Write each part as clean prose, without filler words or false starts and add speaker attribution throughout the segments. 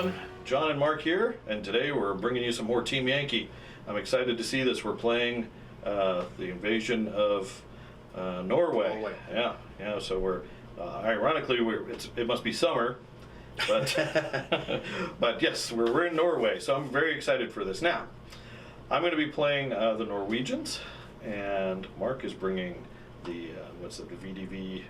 Speaker 1: everyone, John and Mark here, and today we're bringing you some more Team Yankee. I'm excited to see this. We're playing the invasion of Norway. Yeah. So we're ironically it must be summer, but but yes, we're in Norway. So I'm very excited for this. Now, I'm going to be playing the Norwegians, and Mark is bringing the VDV.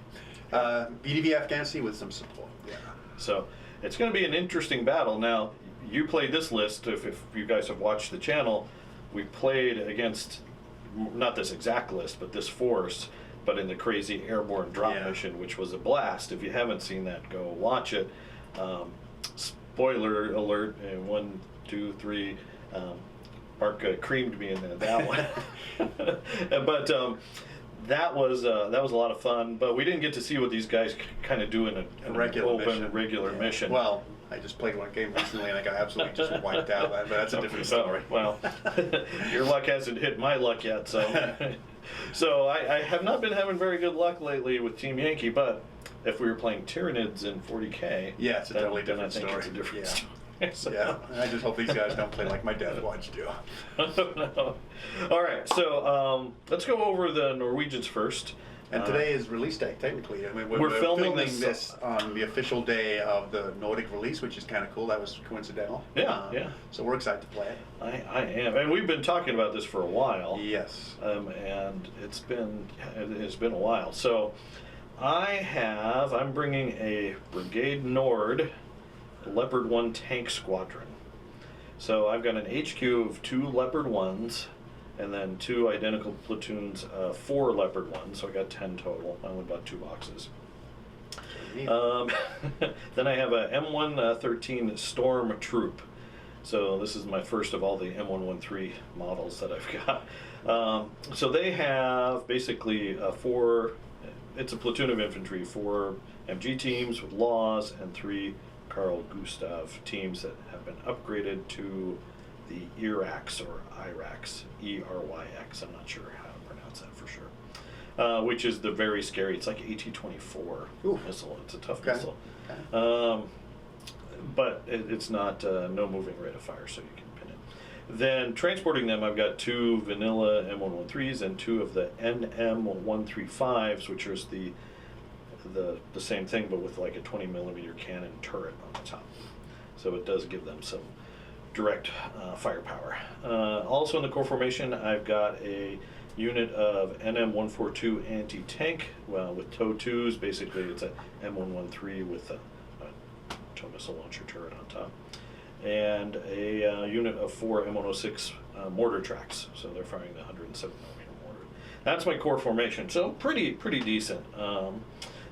Speaker 2: VDV Afghanistan with some support. Yeah.
Speaker 1: So it's going to be an interesting battle. Now, you played this list. If you guys have watched the channel, we played against not this exact list, but this force, but in the crazy airborne drop mission, which was a blast. If you haven't seen that, go watch it. Spoiler alert! 1, 2, 3. Mark creamed me in that one, but. That was a lot of fun, but we didn't get to see what these guys kind of do in a regular mission.
Speaker 2: Well, I just played one game recently and I got absolutely just wiped out, but that's a different story.
Speaker 1: Well, your luck hasn't hit my luck yet, so so I have not been having very good luck lately with Team Yankee, but if we were playing Tyranids in 40K,
Speaker 2: it's a totally different story.
Speaker 1: It's a different story. So.
Speaker 2: Yeah, I just hope these guys don't play like my dad watched do.
Speaker 1: No. All right, so let's go over the Norwegians first.
Speaker 2: And today is release day, technically. I mean, we're filming this on the official day of the Nordic release, which is kind of cool. That was coincidental.
Speaker 1: Yeah.
Speaker 2: So we're excited to play it.
Speaker 1: I am, and we've been talking about this for a while.
Speaker 2: Yes.
Speaker 1: And it's been a while. So I'm bringing a Brigade Nord Leopard 1 tank squadron. So I've got an HQ of 2 Leopard 1s and then 2 identical platoons of 4 Leopard 1s, so I got 10 total. I only bought 2 boxes. Then I have a M113 Storm Troop. So this is my first of all the M113 models that I've got. So they have basically 4, it's a platoon of infantry, 4 MG teams with laws and 3 Carl Gustav teams that have been upgraded to the ERAX or IRAX, ERYX, I'm not sure how to pronounce that for sure, which is the very scary, it's like AT-24 missile, it's a tough missile. Okay. But it's not no moving rate of fire, so you can pin it. Then transporting them, I've got 2 vanilla M113s and 2 of the NM135s, which is the same thing, but with like a 20mm cannon turret on the top. So it does give them some direct firepower. Also in the core formation, I've got a unit of NM142 anti-tank with TOW2s. Basically, it's a M113 with a tow missile launcher turret on top. And a unit of 4 M106 mortar tracks. So they're firing the 107mm mortar. That's my core formation. So pretty decent.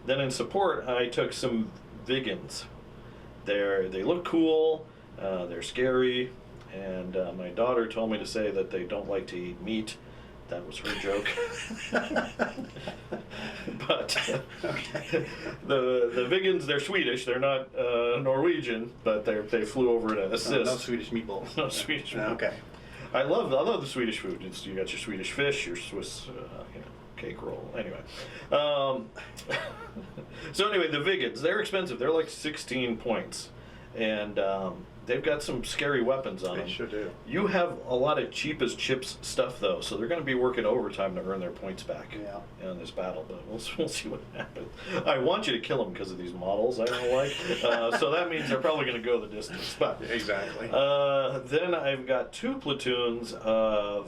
Speaker 1: Then in support, I took some Vigans. They look cool, they're scary, and my daughter told me to say that they don't like to eat meat. That was her joke. But the Vigans, they're Swedish. They're not Norwegian, but they flew over to assist.
Speaker 2: No Swedish meatballs.
Speaker 1: No Swedish meatballs.
Speaker 2: Okay.
Speaker 1: I love the Swedish food. You got your Swedish fish, your Swiss, cake roll. Anyway, so anyway, the Vigans, they're expensive. They're like 16 points, and they've got some scary weapons on them.
Speaker 2: They sure do.
Speaker 1: You have a lot of cheap as chips stuff though, so they're going to be working overtime to earn their points back in this battle. But we'll see what happens. I want you to kill them because of these models I don't like. So that means they're probably going to go the distance. But
Speaker 2: exactly.
Speaker 1: Then I've got 2 platoons of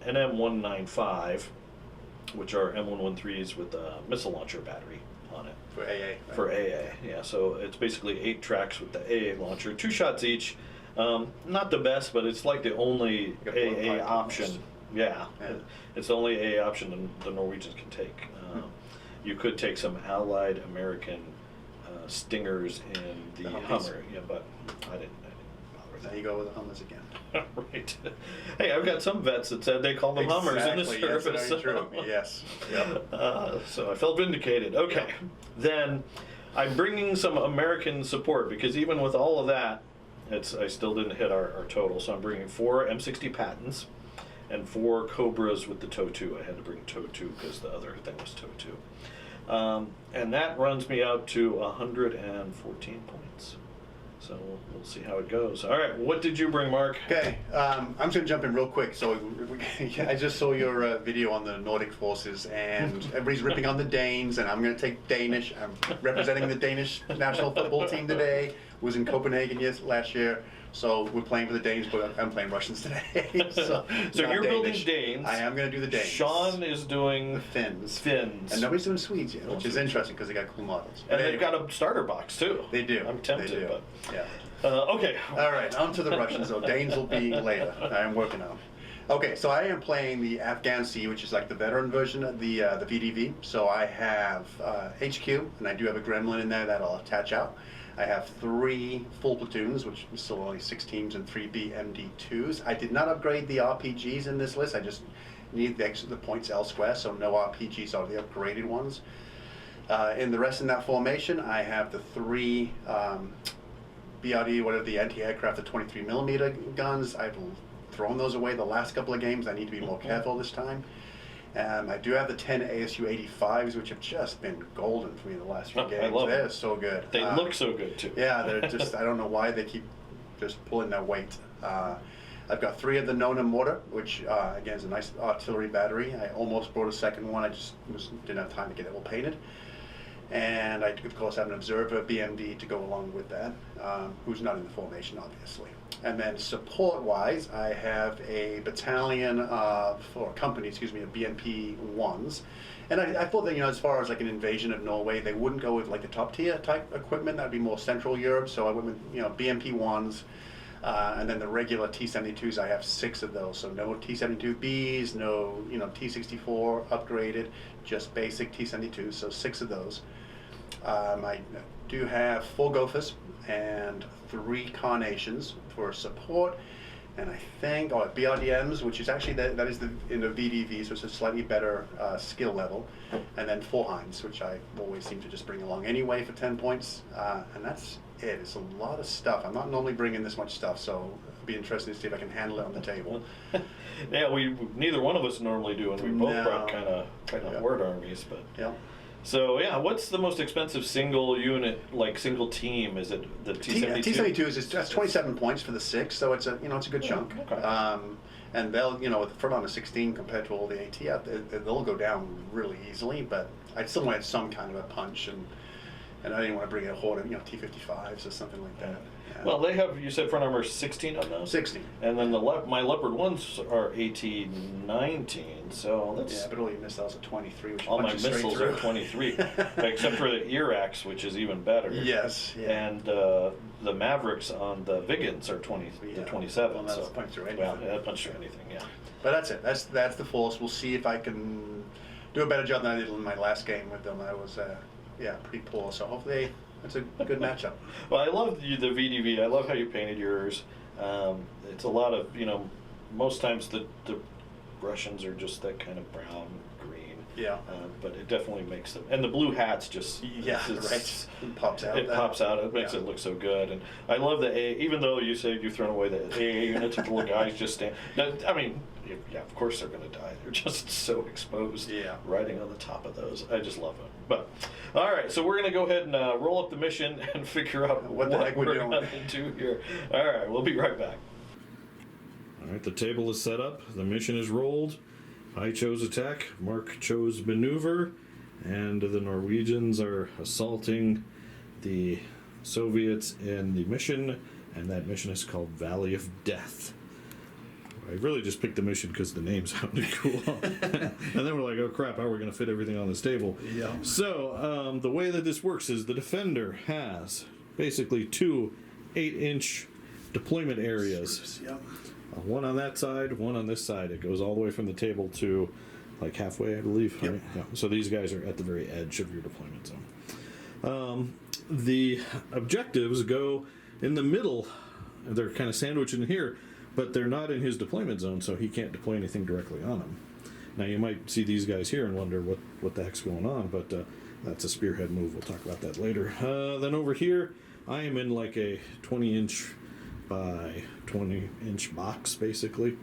Speaker 1: NM195. Which are M113s with a missile launcher battery on it.
Speaker 2: For AA. Right?
Speaker 1: For AA, yeah. So it's basically 8 tracks with the AA launcher, 2 shots each. Not the best, but it's like the only AA option. Yeah, it's the only AA option the Norwegians can take. You could take some Allied American Stingers in the Hummer, but I didn't bother with that.
Speaker 2: There you go with the Hummers again.
Speaker 1: Right. Hey, I've got some vets that said they call them Hummers in the service.
Speaker 2: Yes, that's true. Yes. Yep.
Speaker 1: So I felt vindicated. Okay. Then I'm bringing some American support because even with all of that, I still didn't hit our total. So I'm bringing 4 M60 Pattons and 4 Cobras with the TOW2. I had to bring TOW2 because the other thing was TOW2. And that runs me out to 114 points. So we'll see how it goes. All right, what did you bring, Mark?
Speaker 2: Okay, I'm just going to jump in real quick. So I just saw your video on the Nordic Forces, and everybody's ripping on the Danes, and I'm going to take Danish. I'm representing the Danish national football team today. Was in Copenhagen last year. So we're playing for the Danes, but I'm playing Russians today. so
Speaker 1: you're building Danes.
Speaker 2: I am going to do the Danes.
Speaker 1: Sean is doing
Speaker 2: the Finns.
Speaker 1: Finns.
Speaker 2: And nobody's doing Swedes yet, which is interesting because they got cool models.
Speaker 1: And they've got a starter box too.
Speaker 2: They do.
Speaker 1: I'm tempted,
Speaker 2: they do.
Speaker 1: but
Speaker 2: yeah.
Speaker 1: Okay.
Speaker 2: All right, on to the Russians. So Danes will be later. I am working on them. Okay, so I am playing the Afghan Sea, which is like the veteran version of the VDV. So I have HQ, and I do have a Gremlin in there that I'll attach out. I have 3 full platoons, which is still only 6 teams, and 3 BMD2s. I did not upgrade the RPGs in this list. I just need the points elsewhere, so no RPGs are the upgraded ones. In the rest in that formation, I have the 3 BRD, whatever the anti-aircraft, the 23mm guns. I've thrown those away the last couple of games. I need to be more careful this time. I do have the 10 ASU 85s, which have just been golden for me the last few games.
Speaker 1: I love
Speaker 2: They're
Speaker 1: them.
Speaker 2: So good.
Speaker 1: They look so good too.
Speaker 2: Yeah, they're just, I don't know why they keep just pulling their weight. I've got 3 of the Nona mortar, which again is a nice artillery battery. I almost brought a second one, I just didn't have time to get it all painted. And I, of course, have an observer BMD to go along with that, who's not in the formation, obviously. And then support-wise, I have a battalion of, or company, excuse me, of BMP-1s. And I thought that, as far as like an invasion of Norway, they wouldn't go with like the top tier type equipment. That'd be more Central Europe. So I went with, BMP-1s. And then the regular T-72s, I have 6 of those. So no T-72Bs, no, T-64 upgraded, just basic T-72s. So 6 of those. I do have 4 Gophers and 3 Carnations for support, and I think BRDMs, which is actually that is in the VDV, so it's a slightly better skill level, and then 4 Hinds, which I always seem to just bring along anyway for 10 points, and that's it. It's a lot of stuff. I'm not normally bringing this much stuff, so it'll be interesting to see if I can handle it on the table.
Speaker 1: Yeah, we neither one of us normally do, and we both brought kind of
Speaker 2: Yeah.
Speaker 1: horde armies, but.
Speaker 2: Yeah.
Speaker 1: So yeah, what's the most expensive single unit, like single team? Is it the T-72?
Speaker 2: T-72s that's 27 points for the 6, so it's a it's a good chunk.
Speaker 1: Okay.
Speaker 2: And they'll for on a 16 compared to all the AT out there, they'll go down really easily. But I still wanted some kind of a punch, and I didn't want to bring a horde of T-55s or something like that. Yeah.
Speaker 1: Well, they have, you said front armor 16 on those?
Speaker 2: 16.
Speaker 1: And then my Leopard 1s are AT-19, so that's...
Speaker 2: Yeah, but all your missiles are 23, which
Speaker 1: all my
Speaker 2: punches straight
Speaker 1: missiles
Speaker 2: through.
Speaker 1: are 23, except for the ERAX, which is even better.
Speaker 2: Yes. Yeah.
Speaker 1: And the Mavericks on the Vigans are 27.
Speaker 2: Well, that's
Speaker 1: so,
Speaker 2: punch through anything.
Speaker 1: Well, that punch through anything, yeah.
Speaker 2: But that's it. That's the force. We'll see if I can do a better job than I did in my last game with them. I was pretty poor. So hopefully it's a good matchup.
Speaker 1: Well, I love the VDV. I love how you painted yours. It's a lot of, most times the Russians are just that kind of brown, green.
Speaker 2: Yeah.
Speaker 1: But it definitely makes them, and the blue hats just
Speaker 2: right. It pops out.
Speaker 1: It pops out. It makes it look so good, and I love the A. Even though you said you've thrown away the AA units, the little guys just stand. I mean, yeah, of course they're going to die. They're just so exposed.
Speaker 2: Yeah.
Speaker 1: Riding on the top of those, I just love them. But all right, so we're going to go ahead and roll up the mission and figure out
Speaker 2: what the heck we're doing.
Speaker 1: going to do here. All right, we'll be right back. All right, the table is set up. The mission is rolled. I chose attack, Mark chose maneuver, and the Norwegians are assaulting the Soviets in the mission, and that mission is called Valley of Death. I really just picked the mission because the name sounded cool. And then we're like, oh crap, how are we going to fit everything on this table?
Speaker 2: Yeah.
Speaker 1: So, the way that this works is the defender has basically 2 8-inch deployment areas.
Speaker 2: Yep.
Speaker 1: One on that side, one on this side. It goes all the way from the table to like halfway, I believe.
Speaker 2: Yep.
Speaker 1: Right? Yeah. So these guys are at the very edge of your deployment zone. The objectives go in the middle. They're kind of sandwiched in here, but they're not in his deployment zone, so he can't deploy anything directly on them. Now you might see these guys here and wonder what the heck's going on, but that's a spearhead move. We'll talk about that later. Then over here, I am in like a 20-inch by 20-inch box, basically.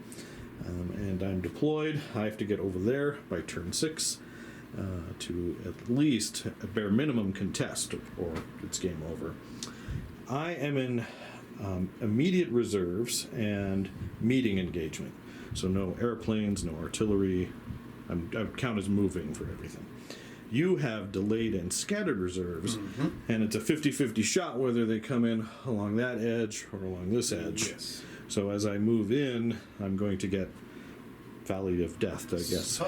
Speaker 1: And I'm deployed. I have to get over there by turn 6 to at least a bare minimum contest, or it's game over. I am in immediate reserves and meeting engagement. So no airplanes, no artillery. I count as moving for everything. You have delayed and scattered reserves, and it's a 50-50 shot whether they come in along that edge or along this edge.
Speaker 2: Yes.
Speaker 1: So as I move in, I'm going to get Valley of Death, I guess.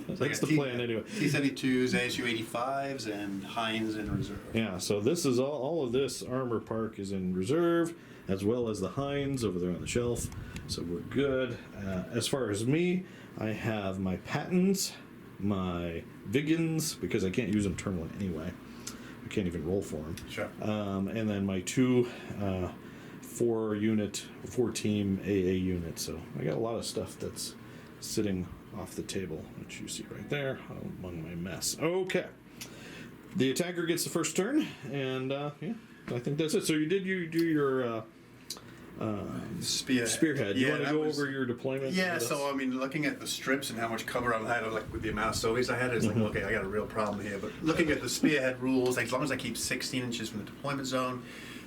Speaker 1: That's the plan anyway.
Speaker 2: T-72s, ASU-85s, and Heinz in reserve.
Speaker 1: Yeah, so this is all of this armor park is in reserve, as well as the Heinz over there on the shelf. So we're good. As far as me, I have my Pattons, my Viggens, because I can't use them turn one anyway. I can't even roll for them.
Speaker 2: Sure.
Speaker 1: And then my two 4-team AA units. So I got a lot of stuff that's sitting off the table, which you see right there among my mess. Okay. The attacker gets the first turn, and yeah, I think that's it. So you do your spearhead. You want to go over your deployment?
Speaker 2: Yeah, so I mean, looking at the strips and how much cover I had, like with the amount of Soviets I had, it's like, okay, I got a real problem here. But looking at the spearhead rules, as long as I keep 16 inches from the deployment zone,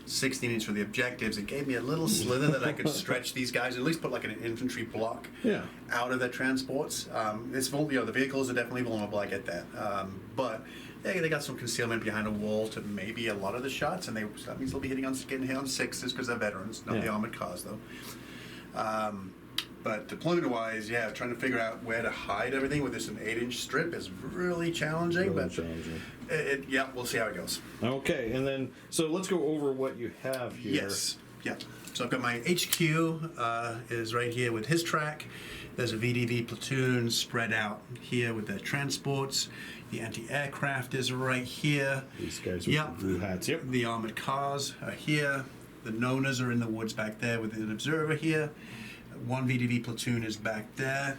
Speaker 2: 16 inches for the objectives, it gave me a little slither that I could stretch these guys, at least put like an infantry block out of their transports. The vehicles are definitely vulnerable, I get that. But they got some concealment behind a wall to maybe a lot of the shots, and that means they'll be getting hit on sixes because they're veterans, not the armored cars though. But deployment-wise, trying to figure out where to hide everything with this an 8-inch strip is really challenging. We'll see how it goes.
Speaker 1: Okay, and then so let's go over what you have here.
Speaker 2: Yes. Yeah. So I've got my HQ is right here with his track. There's a VDV platoon spread out here with their transports. The anti-aircraft is right here.
Speaker 1: These guys with the blue hats. Yep.
Speaker 2: The armored cars are here. The Nonas are in the woods back there with an observer here. One VDV platoon is back there.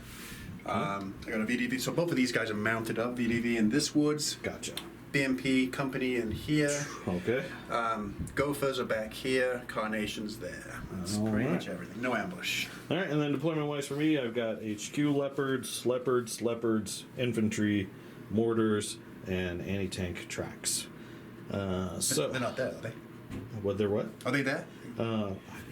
Speaker 2: I got a VDV. So both of these guys are mounted up, VDV in this woods.
Speaker 1: Gotcha.
Speaker 2: BMP company in here.
Speaker 1: Okay.
Speaker 2: Gophers are back here. Carnation's there. That's pretty much everything. No ambush.
Speaker 1: All right, and then deployment-wise for me, I've got HQ leopards, infantry, mortars, and anti-tank tracks. So
Speaker 2: they're not there, are they?
Speaker 1: They're what?
Speaker 2: Are they there?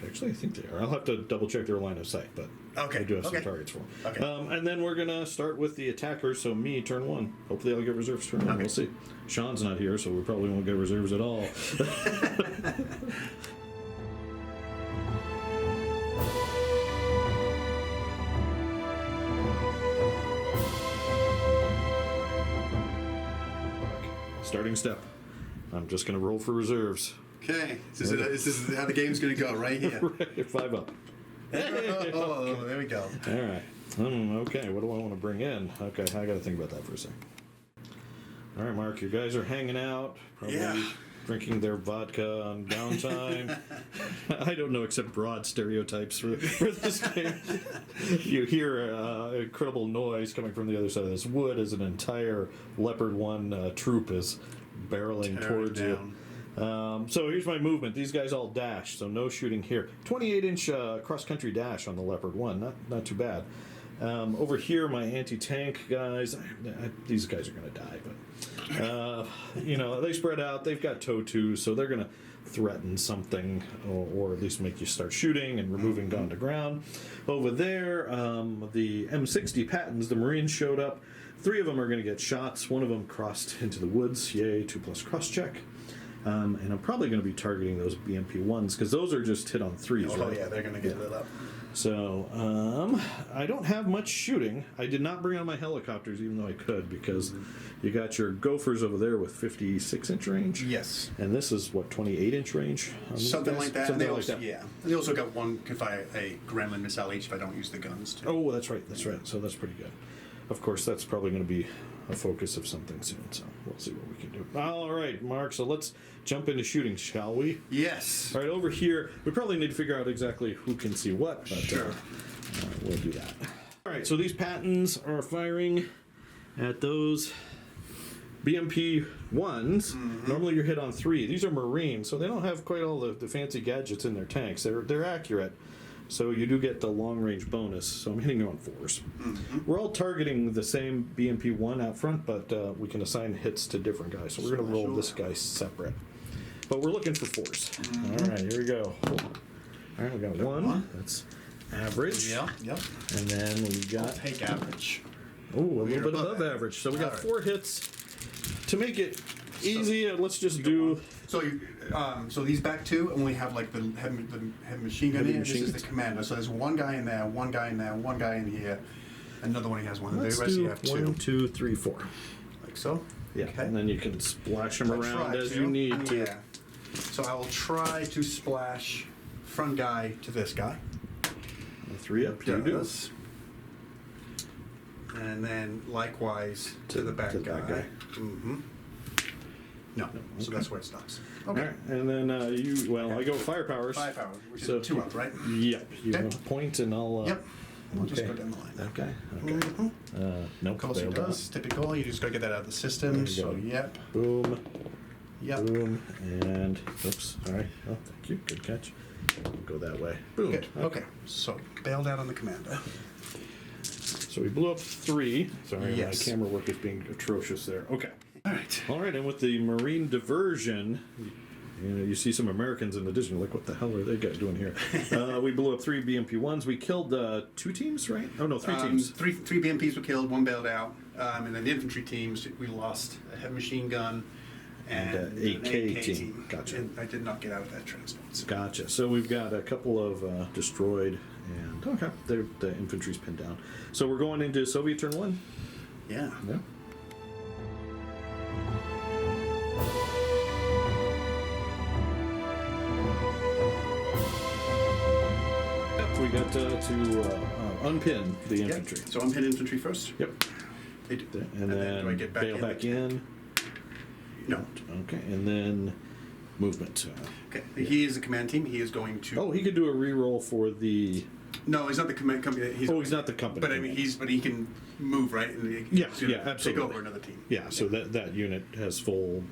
Speaker 1: Actually, I think they are. I'll have to double-check their line of sight, but I do have some targets for them.
Speaker 2: Okay.
Speaker 1: And then we're going to start with the attackers, so me, turn one. Hopefully I'll get reserves turn one. We'll see. Sean's not here, so we probably won't get reserves at all. Starting step. I'm just going to roll for reserves.
Speaker 2: Okay. This is how the game's going to go, right here.
Speaker 1: Right, 5 up.
Speaker 2: Oh, there we go.
Speaker 1: All right. Okay, what do I want to bring in? Okay, I got to think about that for a second. All right, Mark, you guys are hanging out, probably drinking their vodka on downtime. I don't know, except broad stereotypes for this game. You hear incredible noise coming from the other side of this wood as an entire Leopard 1 troop is barreling towards you. So here's my movement. These guys all dash, so no shooting here. 28-inch cross-country dash on the Leopard 1, not too bad. Over here, my anti-tank guys, these guys are going to die, but, they spread out. They've got TOW2s, so they're going to threaten something, or at least make you start shooting and removing gun to ground. Over there, the M60 Pattons, the Marines showed up. 3 of them are going to get shots. 1 of them crossed into the woods. Yay, 2+ cross check. And I'm probably going to be targeting those BMP 1s because those are just hit on 3s, right?
Speaker 2: Oh, yeah, they're going to get lit up.
Speaker 1: So, I don't have much shooting. I did not bring on my helicopters, even though I could, because you got your Gophers over there with 56-inch range.
Speaker 2: Yes.
Speaker 1: And this is, 28-inch range?
Speaker 2: Something like that.
Speaker 1: Something like that.
Speaker 2: Yeah. They also got one, could fire a Gremlin missile each if I don't use the guns, too.
Speaker 1: Oh, that's right. So that's pretty good. Of course, that's probably going to be a focus of something soon, so we'll see what we can do. All right, Mark, so let's jump into shooting, shall we?
Speaker 2: Yes.
Speaker 1: All right, over here, we probably need to figure out exactly who can see what, but
Speaker 2: sure.
Speaker 1: We'll do that. All right, so these Pattons are firing at those BMP 1s. Normally you're hit on 3. These are Marines, so they don't have quite all the fancy gadgets in their tanks. They're accurate. So you do get the long-range bonus, so I'm hitting you on 4s. We're all targeting the same BMP-1 out front, but we can assign hits to different guys. So we're going to roll this guy separate. but we're looking for 4s. All right, here we go. All right, we got 1. That's average.
Speaker 2: Yeah, yep.
Speaker 1: And then we
Speaker 2: I'll
Speaker 1: got
Speaker 2: take average.
Speaker 1: a little bit above average. So we got 4 hits. To make it easy, let's just do.
Speaker 2: So you, so these back 2, and we have like the heavy machine gun here. This is the commander. So there's 1 guy in there, 1 guy in there, 1 guy in here. Another one he has 1.
Speaker 1: Let's
Speaker 2: the rest
Speaker 1: do
Speaker 2: you have 2.
Speaker 1: 1, 2, 3, 4.
Speaker 2: Like so.
Speaker 1: Yeah,
Speaker 2: Okay.
Speaker 1: and then you can splash them
Speaker 2: I'll
Speaker 1: around
Speaker 2: try
Speaker 1: as
Speaker 2: to.
Speaker 1: you need to.
Speaker 2: Yeah. So I will try to splash front guy to this guy.
Speaker 1: 3 up, you do.
Speaker 2: Does. And then likewise to the back guy. Mm-hmm. No, so that's where it stops. Okay.
Speaker 1: All right, and then I go firepower.
Speaker 2: Firepower, which
Speaker 1: So-
Speaker 2: is 2 up, right?
Speaker 1: Yep, you
Speaker 2: Okay.
Speaker 1: point and I'll.
Speaker 2: Yep. We'll just
Speaker 1: okay.
Speaker 2: go down the line.
Speaker 1: Okay.
Speaker 2: Mm-hmm.
Speaker 1: Nope.
Speaker 2: Of course it
Speaker 1: bailed
Speaker 2: does. Typical. You just gotta get that out of the
Speaker 1: There
Speaker 2: system.
Speaker 1: you
Speaker 2: So
Speaker 1: go.
Speaker 2: yep.
Speaker 1: Boom.
Speaker 2: Yep.
Speaker 1: Boom. And oops. All right. Oh, thank you. Good catch. Go that way. Boom.
Speaker 2: Good. Okay. So bailed out on the commander.
Speaker 1: So we blew up 3. Sorry,
Speaker 2: Yes.
Speaker 1: my camera work is being atrocious there. Okay.
Speaker 2: All right.
Speaker 1: All right, and with the Marine diversion, you see some Americans in the Disney, like, what the hell are they guys doing here? We blew up 3 BMP-1s. We killed 2 teams, right? Oh, no, 3 teams.
Speaker 2: Three BMPs were killed, 1 bailed out. And then the infantry teams, we lost a heavy machine gun and
Speaker 1: And,
Speaker 2: an
Speaker 1: AK team. Gotcha.
Speaker 2: And I did not get out of that transport. So.
Speaker 1: Gotcha. So we've got a couple of destroyed, and okay, the infantry's pinned down. So we're going into Soviet turn 1?
Speaker 2: Yeah.
Speaker 1: Yeah. We got to unpin the infantry.
Speaker 2: So unpin infantry first.
Speaker 1: Yep.
Speaker 2: They do.
Speaker 1: And then
Speaker 2: do I get back
Speaker 1: bail
Speaker 2: in?
Speaker 1: back in.
Speaker 2: No.
Speaker 1: Okay, and then movement.
Speaker 2: Okay. He is the command team. He is going to.
Speaker 1: Oh, he could do a reroll for the.
Speaker 2: No, he's not the command company. He's
Speaker 1: not the company.
Speaker 2: But I mean, he can move, right? And he,
Speaker 1: Yeah,
Speaker 2: you know,
Speaker 1: yeah, absolutely.
Speaker 2: Take over another team.
Speaker 1: Yeah, so that unit has full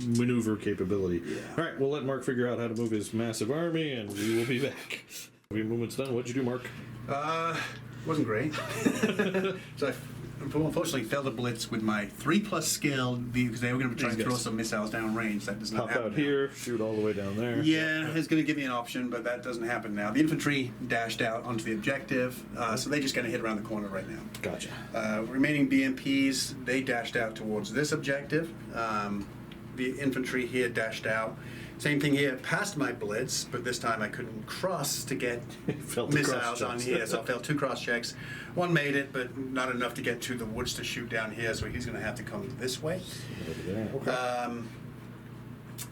Speaker 1: maneuver capability.
Speaker 2: Yeah.
Speaker 1: All right, we'll let Mark figure out how to move his massive army, and we will be back. Movement's done. What'd you do, Mark?
Speaker 2: Wasn't great. So I unfortunately failed a blitz with my 3+ skill because they were going to try and throw some missiles down range. That does not
Speaker 1: Pop
Speaker 2: happen
Speaker 1: out
Speaker 2: now.
Speaker 1: here, shoot all the way down there.
Speaker 2: Yeah, it's going to give me an option, but that doesn't happen now. The infantry dashed out onto the objective, so they just got to hit around the corner right now.
Speaker 1: Gotcha.
Speaker 2: Remaining BMPs, they dashed out towards this objective. The infantry here dashed out. Same thing here, past my blitz, but this time I couldn't cross to get
Speaker 1: Failed the
Speaker 2: missiles
Speaker 1: cross
Speaker 2: on
Speaker 1: checks.
Speaker 2: here, so I failed 2 cross checks. 1 made it, but not enough to get to the woods to shoot down here, so he's going to have to come this way.
Speaker 1: Over there. Okay.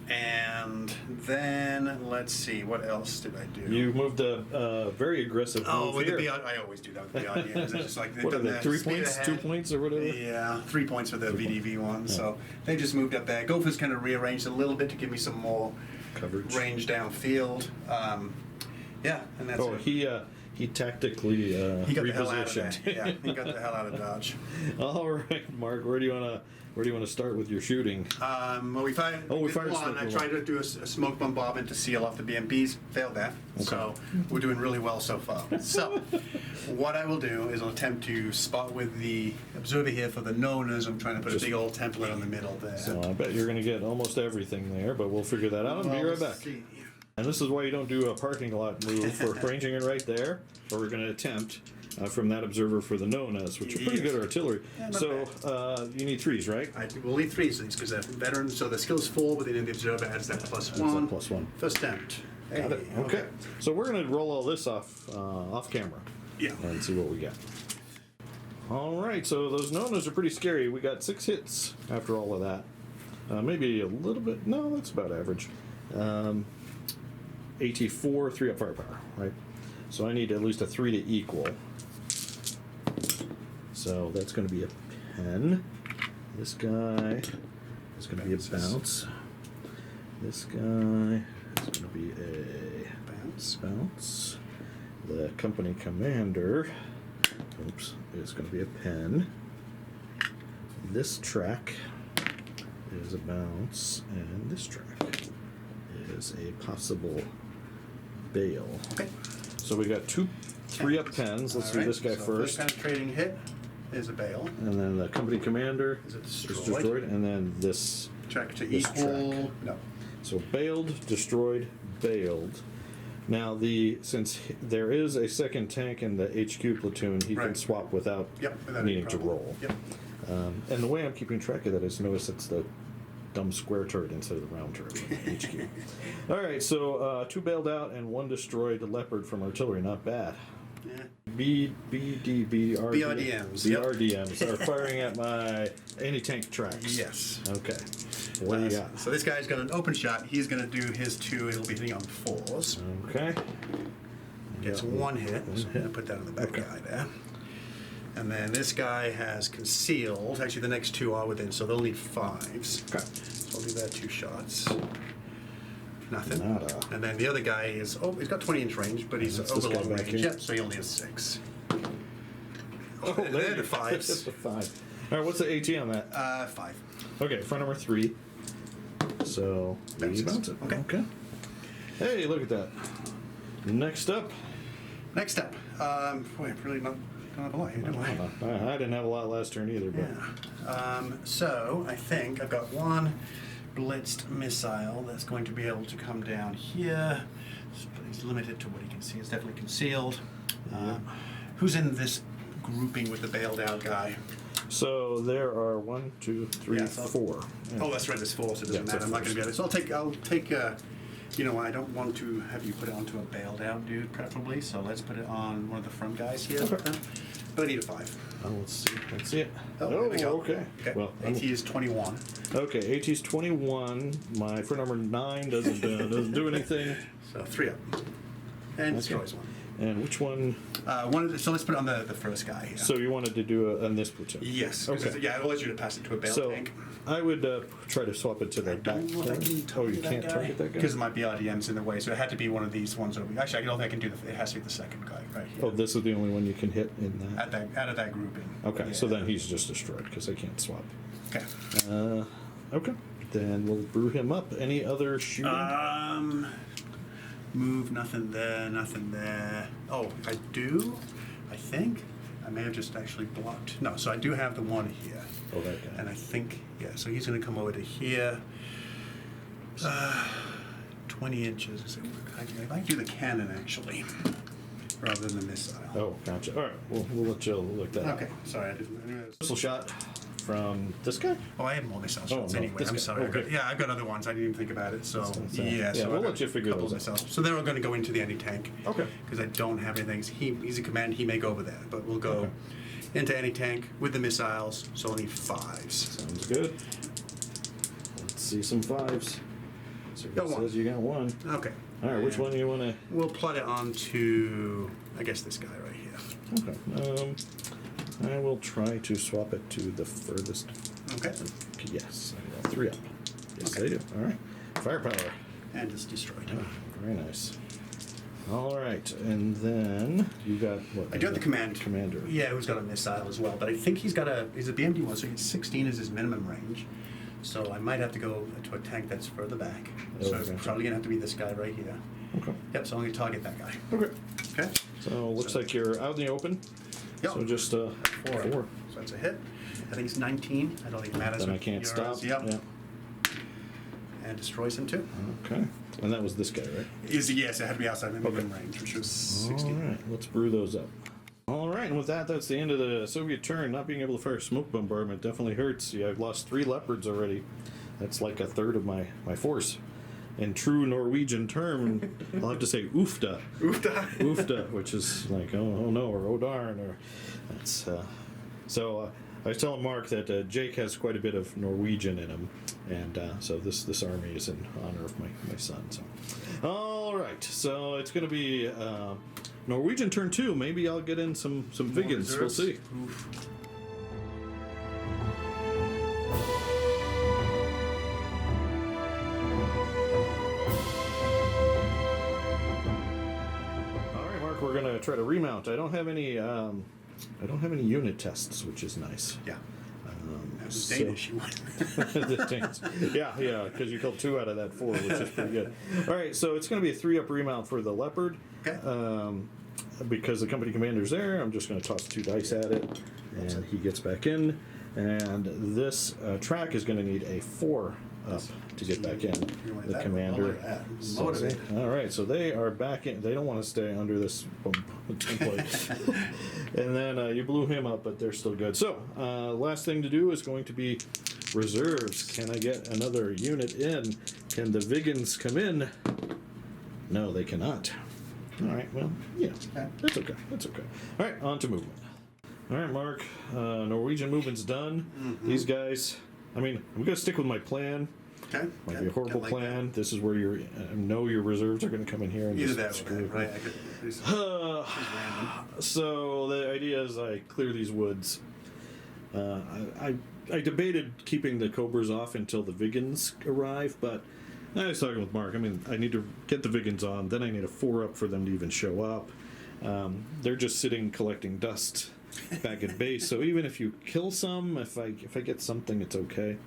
Speaker 2: And then, let's see, what else did I do?
Speaker 1: You moved a very aggressive move
Speaker 2: with
Speaker 1: here.
Speaker 2: the beyond, I always do that with the beyond units. It's just like they've
Speaker 1: What are
Speaker 2: done
Speaker 1: they,
Speaker 2: that
Speaker 1: 3
Speaker 2: speed
Speaker 1: points,
Speaker 2: ahead.
Speaker 1: 2 points, or whatever?
Speaker 2: Yeah, 3 points for the VDV one. So they just moved up there. Gophers kind of rearranged a little bit to give me some more
Speaker 1: Coverage.
Speaker 2: range downfield. Yeah, and that's it.
Speaker 1: He tactically
Speaker 2: He got the hell out of
Speaker 1: repositioned.
Speaker 2: there. Yeah, he got the hell out of Dodge.
Speaker 1: All right, Mark. Where do you want to start with your shooting?
Speaker 2: Well, we fired.
Speaker 1: We fired
Speaker 2: one.
Speaker 1: smoke
Speaker 2: I
Speaker 1: bomb.
Speaker 2: tried to do a smoke bombardment to seal off the BMPs. Failed that. So we're doing really well so far. So what I will do is I'll attempt to spot with the observer here for the knowners. I'm trying to put a big old template on the middle there.
Speaker 1: So I bet you're going to get almost everything there, but we'll figure that out and be right back.
Speaker 2: See.
Speaker 1: And this is why you don't do a parking lot move for ranging it right there, or we're going to attempt from that observer for the known-as, which are pretty good artillery.
Speaker 2: Yeah, not
Speaker 1: So you need 3s, right?
Speaker 2: I will need 3s because they're veterans. So the skill's 4, but then the observer adds that +1.
Speaker 1: That's that +1.
Speaker 2: First attempt.
Speaker 1: Got it. Okay. So we're going to roll all this off camera.
Speaker 2: Yeah.
Speaker 1: And see what we get. All right. So those known-as are pretty scary. We got 6 hits after all of that. Maybe a little bit. No, that's about average. AT4, 3 up firepower, right? So I need at least a 3 to equal. So that's going to be a pen. This guy is going to be a bounce. This guy is going to be a bounce. The company commander, is going to be a pen. This track is a bounce, and this track is a possible bail.
Speaker 2: Okay.
Speaker 1: So we got 3 up pens. Let's do this guy
Speaker 2: so
Speaker 1: first.
Speaker 2: First penetrating hit is a bail.
Speaker 1: And then the company commander
Speaker 2: Is it
Speaker 1: is
Speaker 2: destroyed?
Speaker 1: destroyed. And then this
Speaker 2: Track to
Speaker 1: This
Speaker 2: equal.
Speaker 1: track.
Speaker 2: No.
Speaker 1: So bailed, destroyed, bailed. Now, since there is a second tank in the HQ platoon, he can
Speaker 2: Right.
Speaker 1: swap without
Speaker 2: without any
Speaker 1: needing to
Speaker 2: problem.
Speaker 1: roll.
Speaker 2: Yep.
Speaker 1: And the way I'm keeping track of that is notice it's the dumb square turret instead of the round turret in HQ. All right, so 2 bailed out and 1 destroyed Leopard from artillery. Not bad.
Speaker 2: Yeah.
Speaker 1: BRDMs.
Speaker 2: Yep.
Speaker 1: BRDMs are firing at my anti-tank tracks.
Speaker 2: Yes.
Speaker 1: Okay. What do you got?
Speaker 2: So this guy's got an open shot. He's going to do his 2. It'll be hitting on 4s.
Speaker 1: Okay.
Speaker 2: Gets
Speaker 1: Yeah.
Speaker 2: 1 hit. So I'm going to put that on the back guy there. And then this guy has concealed. Actually, the next 2 are within, so they'll need 5s.
Speaker 1: Okay.
Speaker 2: So I'll do that 2 shots. Nothing.
Speaker 1: Nada.
Speaker 2: And then the other guy is, he's got 20-inch range, but he's
Speaker 1: That's this
Speaker 2: over
Speaker 1: guy
Speaker 2: long
Speaker 1: back
Speaker 2: range.
Speaker 1: here.
Speaker 2: Yep, so he only has 6.
Speaker 1: Oh,
Speaker 2: They're the
Speaker 1: That's
Speaker 2: 5s.
Speaker 1: the 5. All right, what's the AT on that?
Speaker 2: 5.
Speaker 1: Okay, front number 3. So,
Speaker 2: Bounces.
Speaker 1: bounce it.
Speaker 2: Okay.
Speaker 1: Hey, look at that. Next up.
Speaker 2: Next up. Boy, I really don't have a lot here, do I?
Speaker 1: I didn't have a lot last turn either, but
Speaker 2: Yeah. So I think I've got 1 blitzed missile that's going to be able to come down here. He's limited to what he can see. It's definitely concealed. Who's in this grouping with the bailed out guy?
Speaker 1: so there are 1, 2, 3,
Speaker 2: Yeah, so-
Speaker 1: 4.
Speaker 2: Oh, that's right. There's 4, so it
Speaker 1: Yeah,
Speaker 2: doesn't
Speaker 1: it's
Speaker 2: matter. I'm not
Speaker 1: a
Speaker 2: going to be able to. So I'll take. You know, I don't want to have you put it onto a bailed out dude, preferably. So let's put it on one of the front guys here.
Speaker 1: Okay.
Speaker 2: But I need a 5.
Speaker 1: Oh, let's see. Let's see it.
Speaker 2: Oh, there we go.
Speaker 1: Okay. Well,
Speaker 2: AT is 21.
Speaker 1: okay. AT's 21. My front number 9 doesn't do anything.
Speaker 2: So 3 up. And destroys 1.
Speaker 1: And which one?
Speaker 2: So let's put it on the first guy here.
Speaker 1: So you wanted to do on this platoon?
Speaker 2: Yes. 'Cause
Speaker 1: Okay.
Speaker 2: I'll let you to pass it to a bail
Speaker 1: So
Speaker 2: tank.
Speaker 1: I would try to swap it to the back.
Speaker 2: Don't know if I can
Speaker 1: Oh, you can't target that guy?
Speaker 2: Because there might be RDMs in the way, so it had to be one of these ones. Actually, I don't think I can do it has to be the second guy right here.
Speaker 1: Oh, this is the only one you can hit in that?
Speaker 2: Out of that grouping.
Speaker 1: Okay, so
Speaker 2: Yeah.
Speaker 1: then he's just destroyed because I can't swap.
Speaker 2: Okay.
Speaker 1: Okay, then we'll brew him up. Any other shooting?
Speaker 2: Move, nothing there, nothing there. Oh, I do, I think. I may have just actually blocked. No, so I do have the one here.
Speaker 1: Oh, that guy.
Speaker 2: And I think, so he's going to come over to here. 20 inches. Is it, I might do the cannon, actually, rather than the missile.
Speaker 1: Oh, gotcha. All right, we'll let you look that up.
Speaker 2: Okay, sorry, I didn't. I knew it was-
Speaker 1: Missile shot from this guy?
Speaker 2: Oh, I have more missile shots
Speaker 1: no,
Speaker 2: anyway.
Speaker 1: this
Speaker 2: I'm
Speaker 1: guy.
Speaker 2: sorry.
Speaker 1: Okay.
Speaker 2: I've got other ones. I didn't even think about it. So
Speaker 1: That's
Speaker 2: yeah,
Speaker 1: yeah,
Speaker 2: so
Speaker 1: we'll
Speaker 2: I've
Speaker 1: let
Speaker 2: got
Speaker 1: you figure
Speaker 2: a couple
Speaker 1: those
Speaker 2: of
Speaker 1: out.
Speaker 2: missiles. So they're all going to go into the anti-tank.
Speaker 1: Okay.
Speaker 2: Because I don't have anything. He's a command. He may go over there, but we'll go
Speaker 1: Okay.
Speaker 2: into anti-tank with the missiles. So only 5s.
Speaker 1: Sounds good. Let's see some 5s. So
Speaker 2: Got
Speaker 1: it
Speaker 2: one.
Speaker 1: says you got 1.
Speaker 2: Okay.
Speaker 1: All right, which
Speaker 2: And
Speaker 1: one do you want to?
Speaker 2: We'll plot it onto, I guess, this guy right here.
Speaker 1: Okay. I will try to swap it to the furthest.
Speaker 2: Okay.
Speaker 1: Yes, I got 3 up. Yes,
Speaker 2: Okay.
Speaker 1: I do. All right. Firepower.
Speaker 2: And it's destroyed.
Speaker 1: Very nice. All right, and then you got what?
Speaker 2: I do have the
Speaker 1: commander.
Speaker 2: Yeah, who's got a missile as well, but I think he's a BMD one, so he's 16 is his minimum range. So I might have to go to a tank that's further back.
Speaker 1: Oh,
Speaker 2: So it's
Speaker 1: gotcha.
Speaker 2: probably gonna have to be this guy right here.
Speaker 1: Okay.
Speaker 2: Yep, so I'm gonna target that guy.
Speaker 1: Okay.
Speaker 2: Okay?
Speaker 1: So looks like you're out in the open.
Speaker 2: Yep.
Speaker 1: So just 4.
Speaker 2: So that's a hit. I think it's 19. I don't think it matters.
Speaker 1: Then I
Speaker 2: with
Speaker 1: can't
Speaker 2: yours.
Speaker 1: stop.
Speaker 2: Yep.
Speaker 1: Yeah.
Speaker 2: And destroys him too.
Speaker 1: Okay. And that was this guy, right?
Speaker 2: Yes, it had to be outside my minimum range, which was 16.
Speaker 1: All right, let's brew those up. All right, and with that, that's the end of the Soviet turn. Not being able to fire smoke bombardment definitely hurts. Yeah, I've lost 3 Leopards already. That's like a third of my force. In true Norwegian term, I'll have to say oofda.
Speaker 2: Oofda.
Speaker 1: Oofda, which is like, oh no, or oh darn, or that's, so I was telling Mark that Jake has quite a bit of Norwegian in him, and so this army is in honor of my son. So, all right, so it's going to be Norwegian turn 2. Maybe I'll get in some Vigans. We'll
Speaker 2: reserves.
Speaker 1: see.
Speaker 2: Oof.
Speaker 1: All right, Mark, we're going to try to remount. I don't have any unit tests, which is nice.
Speaker 2: Yeah. That was
Speaker 1: So-
Speaker 2: Danish. You
Speaker 1: The Danes. Yeah, because you killed 2 out of that 4, which is pretty good. All right, so it's going to be a 3-up remount for the Leopard.
Speaker 2: Okay.
Speaker 1: Because the company commander's there, I'm just going to toss 2 dice at it, and he gets back in. And this track is going to need a 4 up to get back in.
Speaker 2: want
Speaker 1: The
Speaker 2: that
Speaker 1: commander.
Speaker 2: roller, motivate.
Speaker 1: All right, so they are back in. They don't want to stay under this template. And then you blew him up, but they're still good. So last thing to do is going to be reserves. Can I get another unit in? Can the Vigans come in? No, they cannot. All right, well, yeah, that's okay. That's okay. All right, on to movement. All right, Mark, Norwegian movement's done.
Speaker 2: Mm-hmm.
Speaker 1: These guys, I mean, I'm going to stick with my plan.
Speaker 2: Okay.
Speaker 1: Might be a horrible
Speaker 2: like
Speaker 1: plan. This is where your know your reserves are going to come in here and
Speaker 2: Either
Speaker 1: just
Speaker 2: that or
Speaker 1: screw
Speaker 2: that, right? I could, it's random.
Speaker 1: So the idea is I clear these woods. I debated keeping the Cobras off until the Vigans arrive, but I was talking with Mark. I mean, I need to get the Vigans on, then I need a 4-up for them to even show up. They're just sitting collecting dust back at base. So even if you kill some, if I get something, it's okay.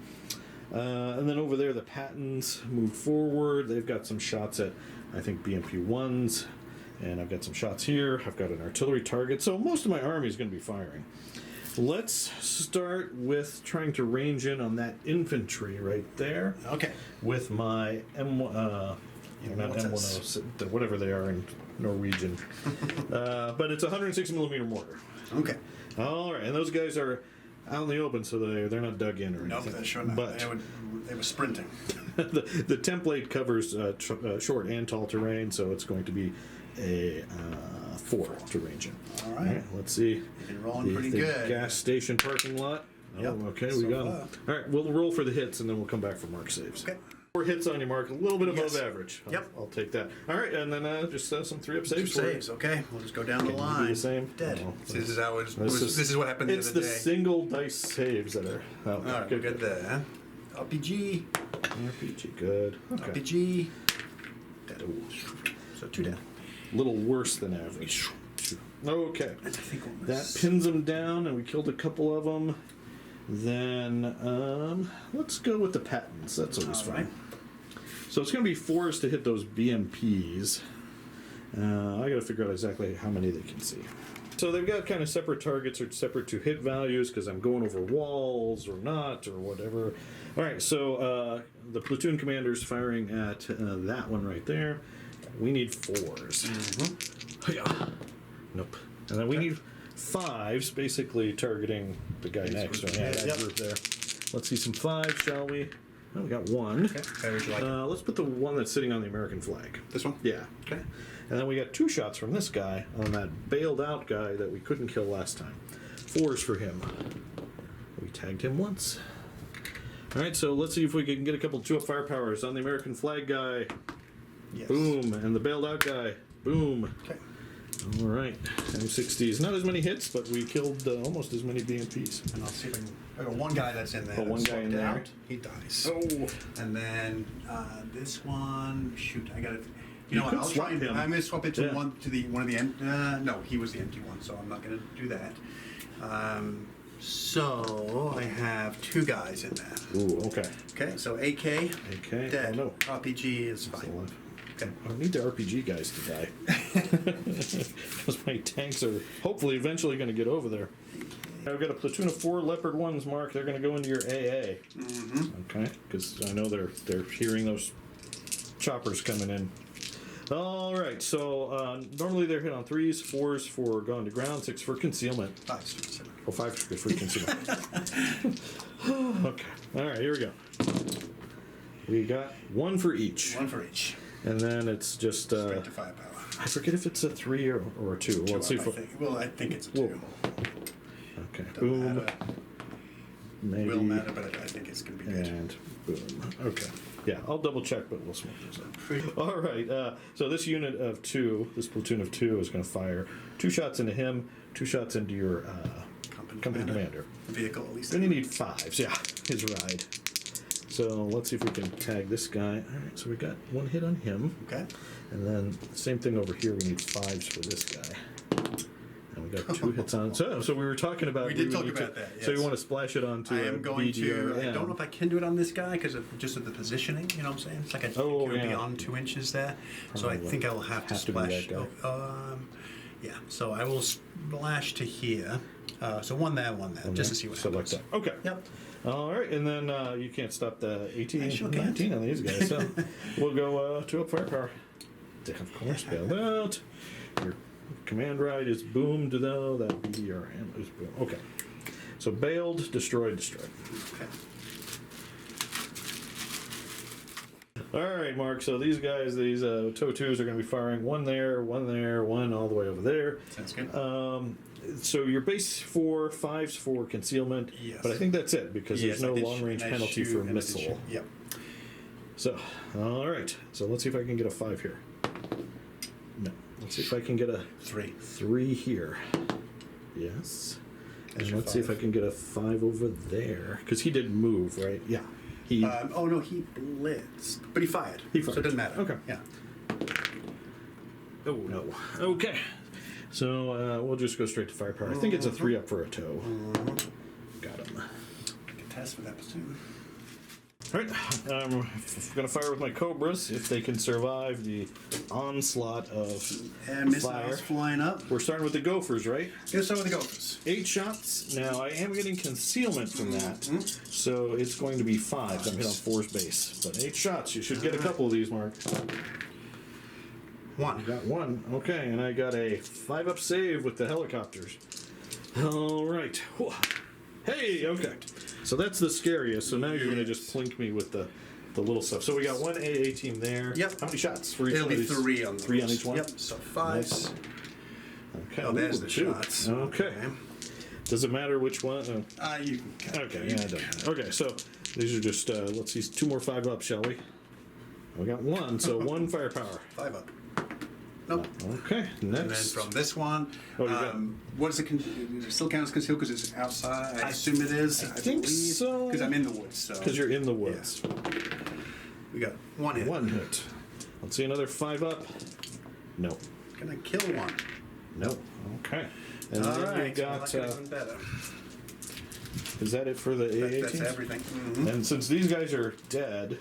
Speaker 1: And then over there, the Pattons move forward. They've got some shots at, I think, BMP-1s. And I've got some shots here. I've got an artillery target. So most of my army is going to be firing. Let's start with trying to range in on that infantry right there.
Speaker 2: Okay.
Speaker 1: With my M1, not
Speaker 2: what's
Speaker 1: M10, whatever they are in Norwegian. But it's a 160 millimeter mortar.
Speaker 2: Okay.
Speaker 1: All right, and those guys are out in the open, so they're not dug in or
Speaker 2: Nope,
Speaker 1: anything.
Speaker 2: they're sure not.
Speaker 1: But
Speaker 2: They were sprinting.
Speaker 1: the template covers short and tall terrain, so it's going to be a 4 to range in.
Speaker 2: All right.
Speaker 1: Let's see.
Speaker 2: You're rolling pretty
Speaker 1: the
Speaker 2: good.
Speaker 1: Gas station parking lot. Oh,
Speaker 2: Yep,
Speaker 1: okay,
Speaker 2: so
Speaker 1: we got
Speaker 2: far.
Speaker 1: them. All right, we'll roll for the hits, and then we'll come back for mark saves.
Speaker 2: Okay.
Speaker 1: 4 hits on you, Mark. A little bit above
Speaker 2: Yes.
Speaker 1: average.
Speaker 2: Yep.
Speaker 1: I'll take that. All right, and then just some 3-up saves for you.
Speaker 2: Saves, okay. We'll just go down the
Speaker 1: Can you do
Speaker 2: line.
Speaker 1: the same?
Speaker 2: Dead.
Speaker 1: Oh,
Speaker 2: This is how
Speaker 1: this
Speaker 2: this is what happened the
Speaker 1: It's
Speaker 2: other
Speaker 1: the
Speaker 2: day.
Speaker 1: single dice saves that are. Oh,
Speaker 2: All right, we're good there. RPG.
Speaker 1: RPG, good. Okay.
Speaker 2: RPG. Dead. So 2 down.
Speaker 1: A little worse than average. Okay.
Speaker 2: I think we'll
Speaker 1: That
Speaker 2: miss.
Speaker 1: pins them down, and we killed a couple of them. Then let's go with the Pattons. That's always
Speaker 2: All
Speaker 1: fun.
Speaker 2: right.
Speaker 1: So it's going to be 4s to hit those BMPs. I got to figure out exactly how many they can see. So they've got kind of separate targets or separate to hit values because I'm going over walls or not or whatever. All right, so the platoon commander's firing at that one right there. We need 4s.
Speaker 2: Mm-hmm.
Speaker 1: Yeah. Nope. And then we need 5s, basically targeting the guy next.
Speaker 2: group.
Speaker 1: Right? Yeah, that
Speaker 2: Yep.
Speaker 1: group there. Let's see some 5s, shall we? Oh, we got 1.
Speaker 2: Okay. How would you like it?
Speaker 1: Let's put the one that's sitting on the American flag.
Speaker 2: This one?
Speaker 1: Yeah.
Speaker 2: Okay.
Speaker 1: And then we got 2 shots from this guy on that bailed out guy that we couldn't kill last time. 4s for him. We tagged him once. All right, so let's see if we can get a couple 2-up firepowers on the American flag guy.
Speaker 2: Yes.
Speaker 1: Boom. And the bailed out guy. Boom.
Speaker 2: Okay.
Speaker 1: All right. M60s. Not as many hits, but we killed almost as many BMPs.
Speaker 2: And I'll see if I can. I got one guy that's in there.
Speaker 1: Oh, one
Speaker 2: that's
Speaker 1: guy in
Speaker 2: swapped
Speaker 1: there.
Speaker 2: out. He dies.
Speaker 1: Oh.
Speaker 2: And then this one. Shoot, I got it.
Speaker 1: You
Speaker 2: You know what?
Speaker 1: could
Speaker 2: I'll
Speaker 1: swap
Speaker 2: try.
Speaker 1: him.
Speaker 2: I'm going to swap it to
Speaker 1: Yeah.
Speaker 2: one of the. No, he was the empty one, so I'm not going to do that. So I have 2 guys in there.
Speaker 1: Ooh, okay.
Speaker 2: Okay, so AK,
Speaker 1: Okay.
Speaker 2: dead.
Speaker 1: Oh, no.
Speaker 2: RPG is
Speaker 1: Still
Speaker 2: fine.
Speaker 1: alive.
Speaker 2: Okay.
Speaker 1: I don't need the RPG guys to die. Because my tanks are hopefully eventually going to get over there. I've got a platoon of 4 Leopard 1s, Mark. They're going to go into your AA.
Speaker 2: Mm-hmm.
Speaker 1: Okay? Because I know they're hearing those choppers coming in. All right, so normally they're hit on 3s, 4s for going to ground, 6 for concealment.
Speaker 2: 5 7.
Speaker 1: Oh, 5 for concealment. Okay. All right, here we go. We got 1 for each.
Speaker 2: 1 for each.
Speaker 1: And then it's just,
Speaker 2: Straight to firepower.
Speaker 1: I forget if it's a 3 or a 2. Well, let's see if
Speaker 2: I think. Well, I think it's a 2.
Speaker 1: Whoa. Okay,
Speaker 2: Doesn't
Speaker 1: boom.
Speaker 2: matter.
Speaker 1: Maybe.
Speaker 2: Will matter, but I think it's going to be good.
Speaker 1: And boom. Okay. Yeah, I'll double check, but we'll smoke those up. All right. So this unit of 2, this platoon of 2, is going to fire 2 shots into him, 2 shots into your company commander.
Speaker 2: Vehicle, at least.
Speaker 1: Then you need 5s. Yeah, his ride. So let's see if we can tag this guy. All right. So we got 1 hit on him.
Speaker 2: Okay.
Speaker 1: And then same thing over here. We need 5s for this guy. And we got 2 hits on. So we were talking about.
Speaker 2: We did talk
Speaker 1: need
Speaker 2: about
Speaker 1: to,
Speaker 2: that,
Speaker 1: So you
Speaker 2: yes.
Speaker 1: want to splash it onto
Speaker 2: I
Speaker 1: a
Speaker 2: am going to.
Speaker 1: BGRM.
Speaker 2: I don't know if I can do it on this guy because of just of the positioning. You know what I'm saying? It's like
Speaker 1: Oh,
Speaker 2: it would be
Speaker 1: yeah.
Speaker 2: on 2 inches there. So I
Speaker 1: Probably
Speaker 2: think I will have to
Speaker 1: have to be
Speaker 2: splash.
Speaker 1: that guy.
Speaker 2: Yeah, so I will splash to here. So one there, just to see what happens.
Speaker 1: Like that. Okay.
Speaker 2: Yep.
Speaker 1: All right, and then you can't stop the 18
Speaker 2: I sure
Speaker 1: and
Speaker 2: can't.
Speaker 1: 19 on these guys. So we'll go 2 up firepower. Of course, bailed out. Your command ride is boomed, though. That BDRM is boom. Okay. So bailed, destroyed.
Speaker 2: Okay.
Speaker 1: All right, Mark. So these guys, these TOW2s are going to be firing one there, one all the way over there.
Speaker 2: Sounds good.
Speaker 1: So your base 5's for concealment,
Speaker 2: Yes.
Speaker 1: but I think that's it because there's no long-range penalty for missile.
Speaker 2: Yep.
Speaker 1: So, all right. So let's see if I can get a 5 here. No. Let's see if I can get a 3 here. Yes. And let's see if I can get a 5 over there because he didn't move, right? Yeah. He.
Speaker 2: Oh no, he blitzed, but he fired. So it doesn't matter.
Speaker 1: Okay.
Speaker 2: Yeah.
Speaker 1: Oh no. Okay. So we'll just go straight to firepower. I think it's a 3 up for a TOW. Got him.
Speaker 2: Good test for that platoon.
Speaker 1: All right, I'm going to fire with my Cobras if they can survive the onslaught of
Speaker 2: And
Speaker 1: fire.
Speaker 2: missiles flying up.
Speaker 1: We're starting with the Gophers, right?
Speaker 2: Let's start with the Gophers.
Speaker 1: 8 shots. Now, I am getting concealment from that, so it's going to be 5. I'm hit on 4's base. But 8 shots. You should get a couple of these, Mark.
Speaker 2: 1.
Speaker 1: I got 1. Okay, and I got a 5 up save with the helicopters. All right. Hey, okay. So that's the scariest. So now you're going to just plink me with the little stuff. So we got 1 AA team there.
Speaker 2: Yep.
Speaker 1: How many shots for each
Speaker 2: It'll
Speaker 1: one
Speaker 2: be
Speaker 1: of these?
Speaker 2: 3 on those.
Speaker 1: 3 on each one?
Speaker 2: Yep, so 5.
Speaker 1: Nice. Okay.
Speaker 2: Oh, there's
Speaker 1: Ooh,
Speaker 2: the
Speaker 1: 2.
Speaker 2: shots.
Speaker 1: Okay. Does it matter which one?
Speaker 2: You can cut.
Speaker 1: Okay, yeah, it doesn't. Okay, so these are just, let's see, 2 more 5 up, shall we? We got 1, so 1 firepower.
Speaker 2: 5 up. Nope.
Speaker 1: Okay, next.
Speaker 2: And then from this one,
Speaker 1: Oh, you got-
Speaker 2: what is it? Does it still count as concealed because it's outside? I assume it is.
Speaker 1: I think so.
Speaker 2: Because I'm in the woods. So.
Speaker 1: Because you're in the woods.
Speaker 2: We got 1 hit.
Speaker 1: 1 hit. Let's see another 5 up. No.
Speaker 2: Can I kill 1?
Speaker 1: No. Okay. And
Speaker 2: All
Speaker 1: then
Speaker 2: right.
Speaker 1: we got.
Speaker 2: Well, that could've been better.
Speaker 1: Is that it for the AA
Speaker 2: That's
Speaker 1: teams?
Speaker 2: everything. Mm-hmm.
Speaker 1: And since these guys are dead,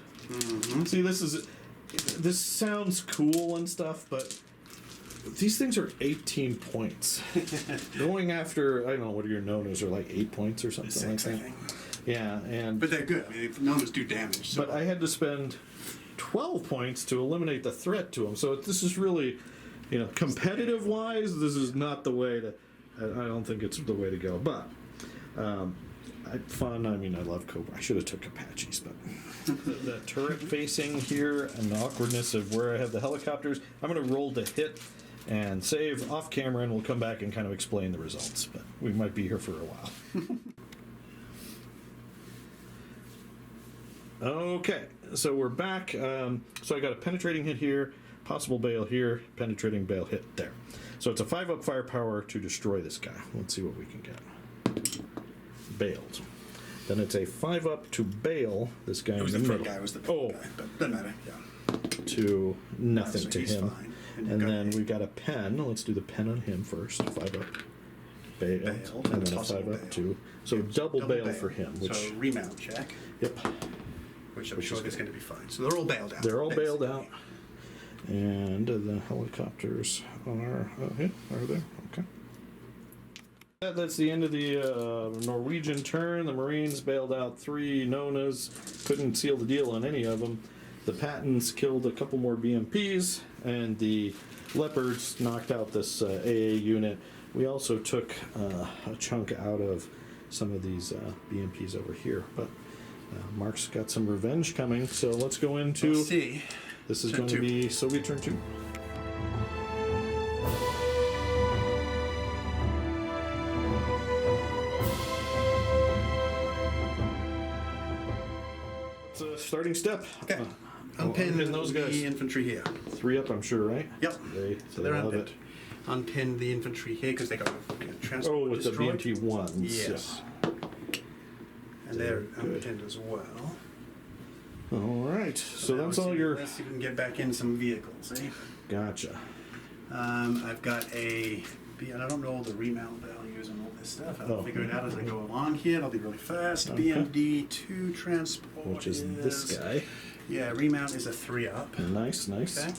Speaker 1: see, this sounds cool and stuff, but these things are 18 points. Going after, I don't know, what are your nonos are like 8 points or something
Speaker 2: 6,
Speaker 1: like
Speaker 2: I
Speaker 1: that.
Speaker 2: think.
Speaker 1: Yeah, and
Speaker 2: But they're good. I mean, nonos do damage. So.
Speaker 1: but I had to spend 12 points to eliminate the threat to them. So this is really, competitive wise, this is not the way to. I don't think it's the way to go. But fun. I mean, I love Cobra. I should have took Apaches, but the turret facing here and the awkwardness of where I have the helicopters. I'm going to roll to hit and save off camera, and we'll come back and kind of explain the results. But we might be here for a while. Okay, so we're back. So I got a penetrating hit here, possible bail here, penetrating bail hit there. So it's a 5 up firepower to destroy this guy. Let's see what we can get. Bailed. Then it's a 5 up to bail this guy
Speaker 2: It was
Speaker 1: in
Speaker 2: the
Speaker 1: the
Speaker 2: third
Speaker 1: middle.
Speaker 2: guy. Was the third guy. But doesn't matter. Yeah.
Speaker 1: To nothing
Speaker 2: So
Speaker 1: to
Speaker 2: he's
Speaker 1: him.
Speaker 2: fine.
Speaker 1: And then we got a pen. Let's do the pen on him first. 5 up. Bailed.
Speaker 2: Bailed,
Speaker 1: And then a
Speaker 2: possible
Speaker 1: 5 up
Speaker 2: bail.
Speaker 1: to. So double bail for him. Which,
Speaker 2: So remount check,
Speaker 1: yep.
Speaker 2: which I'm sure is going to be fine. So they're all bailed out.
Speaker 1: They're all bailed
Speaker 2: basically.
Speaker 1: out. And the helicopters are here. Are there? Okay. That's the end of the Norwegian turn. The Marines bailed out 3 Nonas. Couldn't seal the deal on any of them. The Pattons killed a couple more BMPs, and the Leopards knocked out this AA unit. We also took a chunk out of some of these BMPs over here, but Mark's got some revenge coming. So let's go into.
Speaker 2: We'll see.
Speaker 1: This is
Speaker 2: Turn
Speaker 1: going to
Speaker 2: 2.
Speaker 1: be Soviet turn 2. It's a starting step.
Speaker 2: Okay.
Speaker 1: Unpin
Speaker 2: Unpin
Speaker 1: those guys.
Speaker 2: the infantry here.
Speaker 1: 3 up, I'm sure, right?
Speaker 2: Yep. So they're
Speaker 1: love
Speaker 2: unpinned. Unpin the infantry here because they got transport
Speaker 1: Oh, with
Speaker 2: destroyed.
Speaker 1: the BMP 1s.
Speaker 2: Yes. And they're
Speaker 1: Good.
Speaker 2: unpinned as well.
Speaker 1: All right. So
Speaker 2: Now
Speaker 1: that's
Speaker 2: let's
Speaker 1: all
Speaker 2: see-
Speaker 1: your.
Speaker 2: Let's see if we can get back in some vehicles, eh?
Speaker 1: Gotcha.
Speaker 2: I've got and I don't know all the remount values and all this stuff. I'll
Speaker 1: Oh.
Speaker 2: figure it out as I go along here. It'll be really fast.
Speaker 1: Okay.
Speaker 2: BMD2 transport
Speaker 1: Which is this guy.
Speaker 2: Yeah, remount is a 3 up.
Speaker 1: Nice, nice.
Speaker 2: Okay.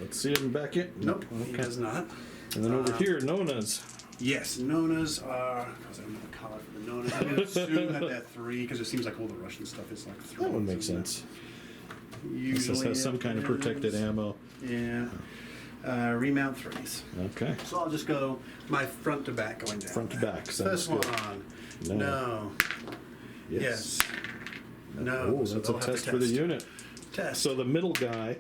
Speaker 1: Let's see him back in.
Speaker 2: Nope, he
Speaker 1: Okay.
Speaker 2: does not.
Speaker 1: And then over here, Nona's.
Speaker 2: Yes, Nonas are, because I don't have a card for the Nonas, I'm going to assume that they're 3, because it seems like all the Russian stuff is like 3.
Speaker 1: That would make sense.
Speaker 2: Usually
Speaker 1: This has some kind of protected ammo.
Speaker 2: Yeah. Remount 3s.
Speaker 1: Okay.
Speaker 2: So I'll just go my front to back going down.
Speaker 1: Front to back.
Speaker 2: First
Speaker 1: Sounds
Speaker 2: one.
Speaker 1: good.
Speaker 2: No.
Speaker 1: Yes.
Speaker 2: No.
Speaker 1: Oh,
Speaker 2: So
Speaker 1: that's a
Speaker 2: they'll have
Speaker 1: test
Speaker 2: to
Speaker 1: for the unit.
Speaker 2: Test.
Speaker 1: So the middle guy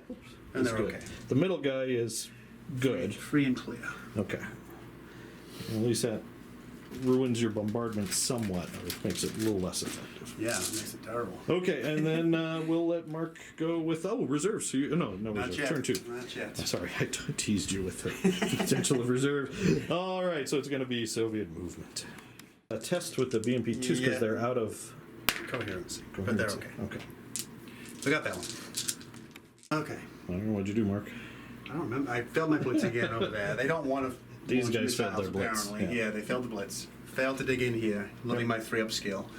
Speaker 2: And
Speaker 1: is
Speaker 2: they're
Speaker 1: good.
Speaker 2: okay.
Speaker 1: The middle guy is good.
Speaker 2: Free and clear.
Speaker 1: Okay. At least that ruins your bombardment somewhat, or makes it a little less effective.
Speaker 2: Yeah, it makes it terrible.
Speaker 1: Okay, and then we'll let Mark go with reserves. So no
Speaker 2: Not
Speaker 1: reserve.
Speaker 2: yet.
Speaker 1: Turn 2.
Speaker 2: Not yet.
Speaker 1: Sorry, I teased you with the potential of reserve. All right, so it's going to be Soviet movement. A test with the BMP-2s because
Speaker 2: Yeah.
Speaker 1: they're out of
Speaker 2: Coherency. But they're okay.
Speaker 1: Okay.
Speaker 2: So I got that one. Okay.
Speaker 1: I don't know what'd you do, Mark.
Speaker 2: I don't remember. I failed my blitz again over there. They don't want to.
Speaker 1: These
Speaker 2: launch
Speaker 1: guys failed
Speaker 2: missiles,
Speaker 1: their blitz,
Speaker 2: Apparently,
Speaker 1: yeah.
Speaker 2: yeah, they failed the blitz. Failed to dig in here, loving my 3-up skill.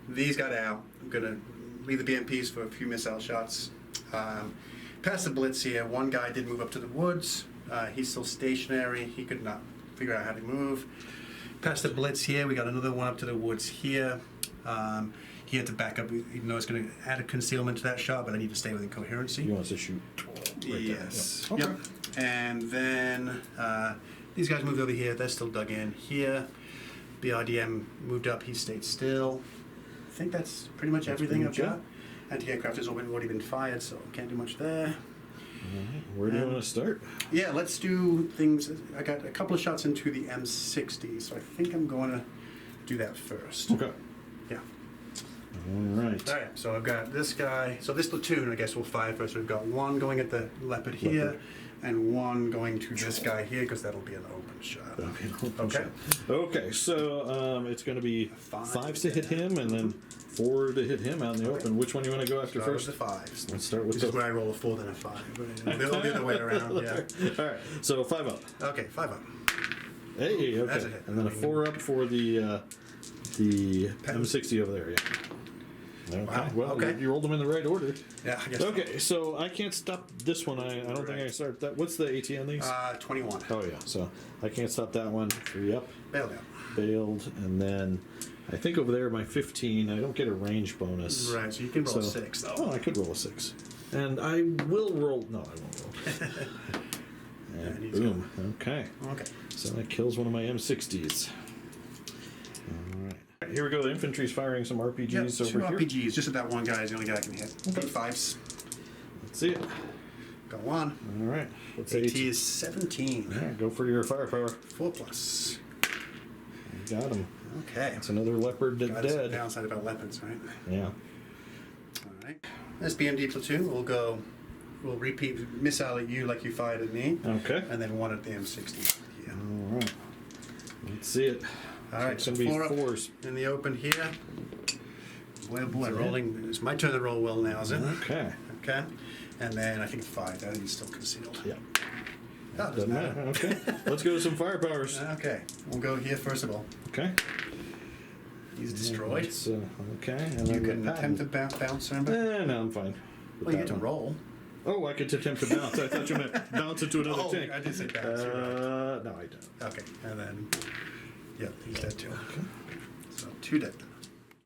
Speaker 2: These got out. I'm gonna leave the BMPs for a few missile shots. Past the blitz here. One guy did move up to the woods. He's still stationary. He could not figure out how to move. Past the blitz here, we got another one up to the woods here. He had to back up, even though it's going to add a concealment to that shot, but I need to stay within coherency.
Speaker 1: He wants to shoot right
Speaker 2: Yes.
Speaker 1: there.
Speaker 2: Yep. And then these guys moved over here. They're still dug in here. BRDM moved up. He stayed still. I think that's pretty much everything I've
Speaker 1: pretty
Speaker 2: got. Anti-aircraft has already been fired, so can't do much there.
Speaker 1: Where do you want to start?
Speaker 2: Yeah, let's do things. I got a couple of shots into the M60, so I think I'm going to do that first.
Speaker 1: Okay.
Speaker 2: Yeah.
Speaker 1: All right.
Speaker 2: All right, so I've got this guy. So this platoon, I guess, will fire first. We've got one going at the Leopard here,
Speaker 1: Leopard.
Speaker 2: and one going to this guy here, because that'll be an open shot. Okay.
Speaker 1: Okay, so it's going to be 5s to hit him, and then 4 to hit him out in the open. Which one do you want to go after
Speaker 2: Start
Speaker 1: first?
Speaker 2: with the 5s.
Speaker 1: Let's start with
Speaker 2: This
Speaker 1: the...
Speaker 2: is where I roll a 4 then a 5. The other way around, yeah.
Speaker 1: All right, so 5 up.
Speaker 2: Okay, 5 up.
Speaker 1: Hey,
Speaker 2: That's
Speaker 1: okay.
Speaker 2: a hit.
Speaker 1: And then a 4 up for the M60 over there, yeah. Okay,
Speaker 2: Wow,
Speaker 1: well,
Speaker 2: okay.
Speaker 1: You rolled them in the right order.
Speaker 2: Yeah, I guess.
Speaker 1: Okay, so I can't stop this one. I don't think I can start that. What's the AT on these?
Speaker 2: 21.
Speaker 1: Oh, yeah, so I can't stop that one. 3 up.
Speaker 2: Bailed out.
Speaker 1: Bailed, and then I think over there my 15, I don't get a range bonus.
Speaker 2: Right, so you can roll 6, though.
Speaker 1: Oh, I could roll a 6. And I will roll, no, I won't roll. And
Speaker 2: he's
Speaker 1: boom, okay.
Speaker 2: Okay.
Speaker 1: So that kills one of my M60s. All right. Here we go, the infantry's firing some RPGs
Speaker 2: Yep,
Speaker 1: over
Speaker 2: 2
Speaker 1: here.
Speaker 2: RPGs, just that one guy is the only guy I can hit.
Speaker 1: Okay.
Speaker 2: 5s.
Speaker 1: Let's see it.
Speaker 2: Got 1.
Speaker 1: All right. What's
Speaker 2: AT
Speaker 1: AT?
Speaker 2: is 17.
Speaker 1: Yeah, go for your firepower.
Speaker 2: 4 plus.
Speaker 1: You got him.
Speaker 2: Okay.
Speaker 1: That's another leopard
Speaker 2: Got
Speaker 1: dead.
Speaker 2: downside about weapons, right?
Speaker 1: Yeah.
Speaker 2: All right. This BMD platoon will go. We'll repeat missile at you like you fired at me,
Speaker 1: Okay.
Speaker 2: and then 1 at the M60. Yeah.
Speaker 1: All right. Let's see it.
Speaker 2: All right.
Speaker 1: It's
Speaker 2: So
Speaker 1: going to be
Speaker 2: 4 up
Speaker 1: 4s.
Speaker 2: in the open here. Boy, oh boy,
Speaker 1: That's it.
Speaker 2: rolling. It's my turn to roll well now, is it?
Speaker 1: Okay.
Speaker 2: Okay. And then I think 5. I think he's still concealed.
Speaker 1: Yeah.
Speaker 2: Oh, doesn't matter.
Speaker 1: Okay. Let's go to some firepowers.
Speaker 2: Okay. We'll go here first of all.
Speaker 1: Okay.
Speaker 2: He's destroyed.
Speaker 1: It's, okay. And
Speaker 2: You
Speaker 1: then
Speaker 2: can
Speaker 1: the
Speaker 2: attempt to
Speaker 1: patent.
Speaker 2: bounce, remember?
Speaker 1: No, I'm fine. with
Speaker 2: Well, you
Speaker 1: that
Speaker 2: get to
Speaker 1: one.
Speaker 2: roll.
Speaker 1: Oh, I could attempt to bounce. I thought you meant bounce into another
Speaker 2: Oh,
Speaker 1: tank.
Speaker 2: I did say bounce, you're
Speaker 1: No, I don't.
Speaker 2: Okay. And then, yeah, he's dead too. So 2 dead.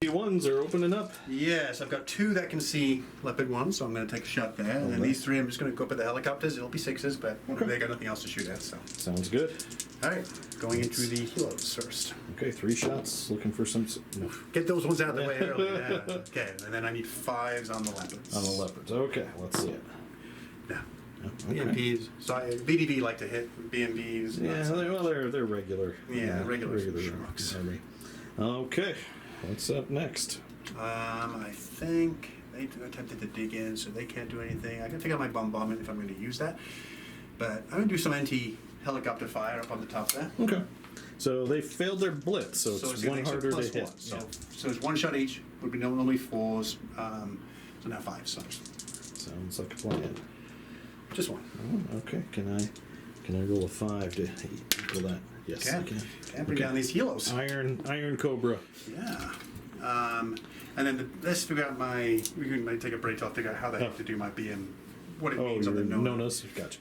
Speaker 1: The ones are opening up.
Speaker 2: Yes, I've got 2 that can see Leopard 1, so I'm going to take a shot there. And then these 3, I'm just going to go up at the helicopters. It'll be 6s, but
Speaker 1: Okay.
Speaker 2: they got nothing else to shoot at, so.
Speaker 1: Sounds good.
Speaker 2: All right, going into the helos first.
Speaker 1: Okay, 3 shots. Looking for some. No,
Speaker 2: Get those ones out of the way early. Yeah. Okay, and then I need 5s on the Leopards.
Speaker 1: on the leopards. Okay, let's see it.
Speaker 2: Yeah.
Speaker 1: Okay.
Speaker 2: BMPs. So BDB like to hit. BMPs.
Speaker 1: Yeah, they're regular.
Speaker 2: Yeah, regular
Speaker 1: regular
Speaker 2: schmucks.
Speaker 1: army. Okay, what's up next?
Speaker 2: I think they attempted to dig in, so they can't do anything. I can take out my bombardment if I'm going to use that. But I'm going to do some anti-helicopter fire up on the top there.
Speaker 1: Okay, so they failed their blitz, so it's
Speaker 2: gonna
Speaker 1: one
Speaker 2: make it
Speaker 1: harder to
Speaker 2: plus
Speaker 1: hit.
Speaker 2: 1. So it's 1 shot each. Would be normally 4s. So now 5. So
Speaker 1: Sounds like a plan.
Speaker 2: just 1.
Speaker 1: Oh, okay, can I roll a 5 to equal that? Yes, I can.
Speaker 2: Can't bring down these helos.
Speaker 1: Iron Cobra.
Speaker 2: Yeah. And then let's figure out we can take a break. I'll figure out how the heck to do my BM, what it means on the
Speaker 1: your
Speaker 2: note.
Speaker 1: Nonas. Gotcha.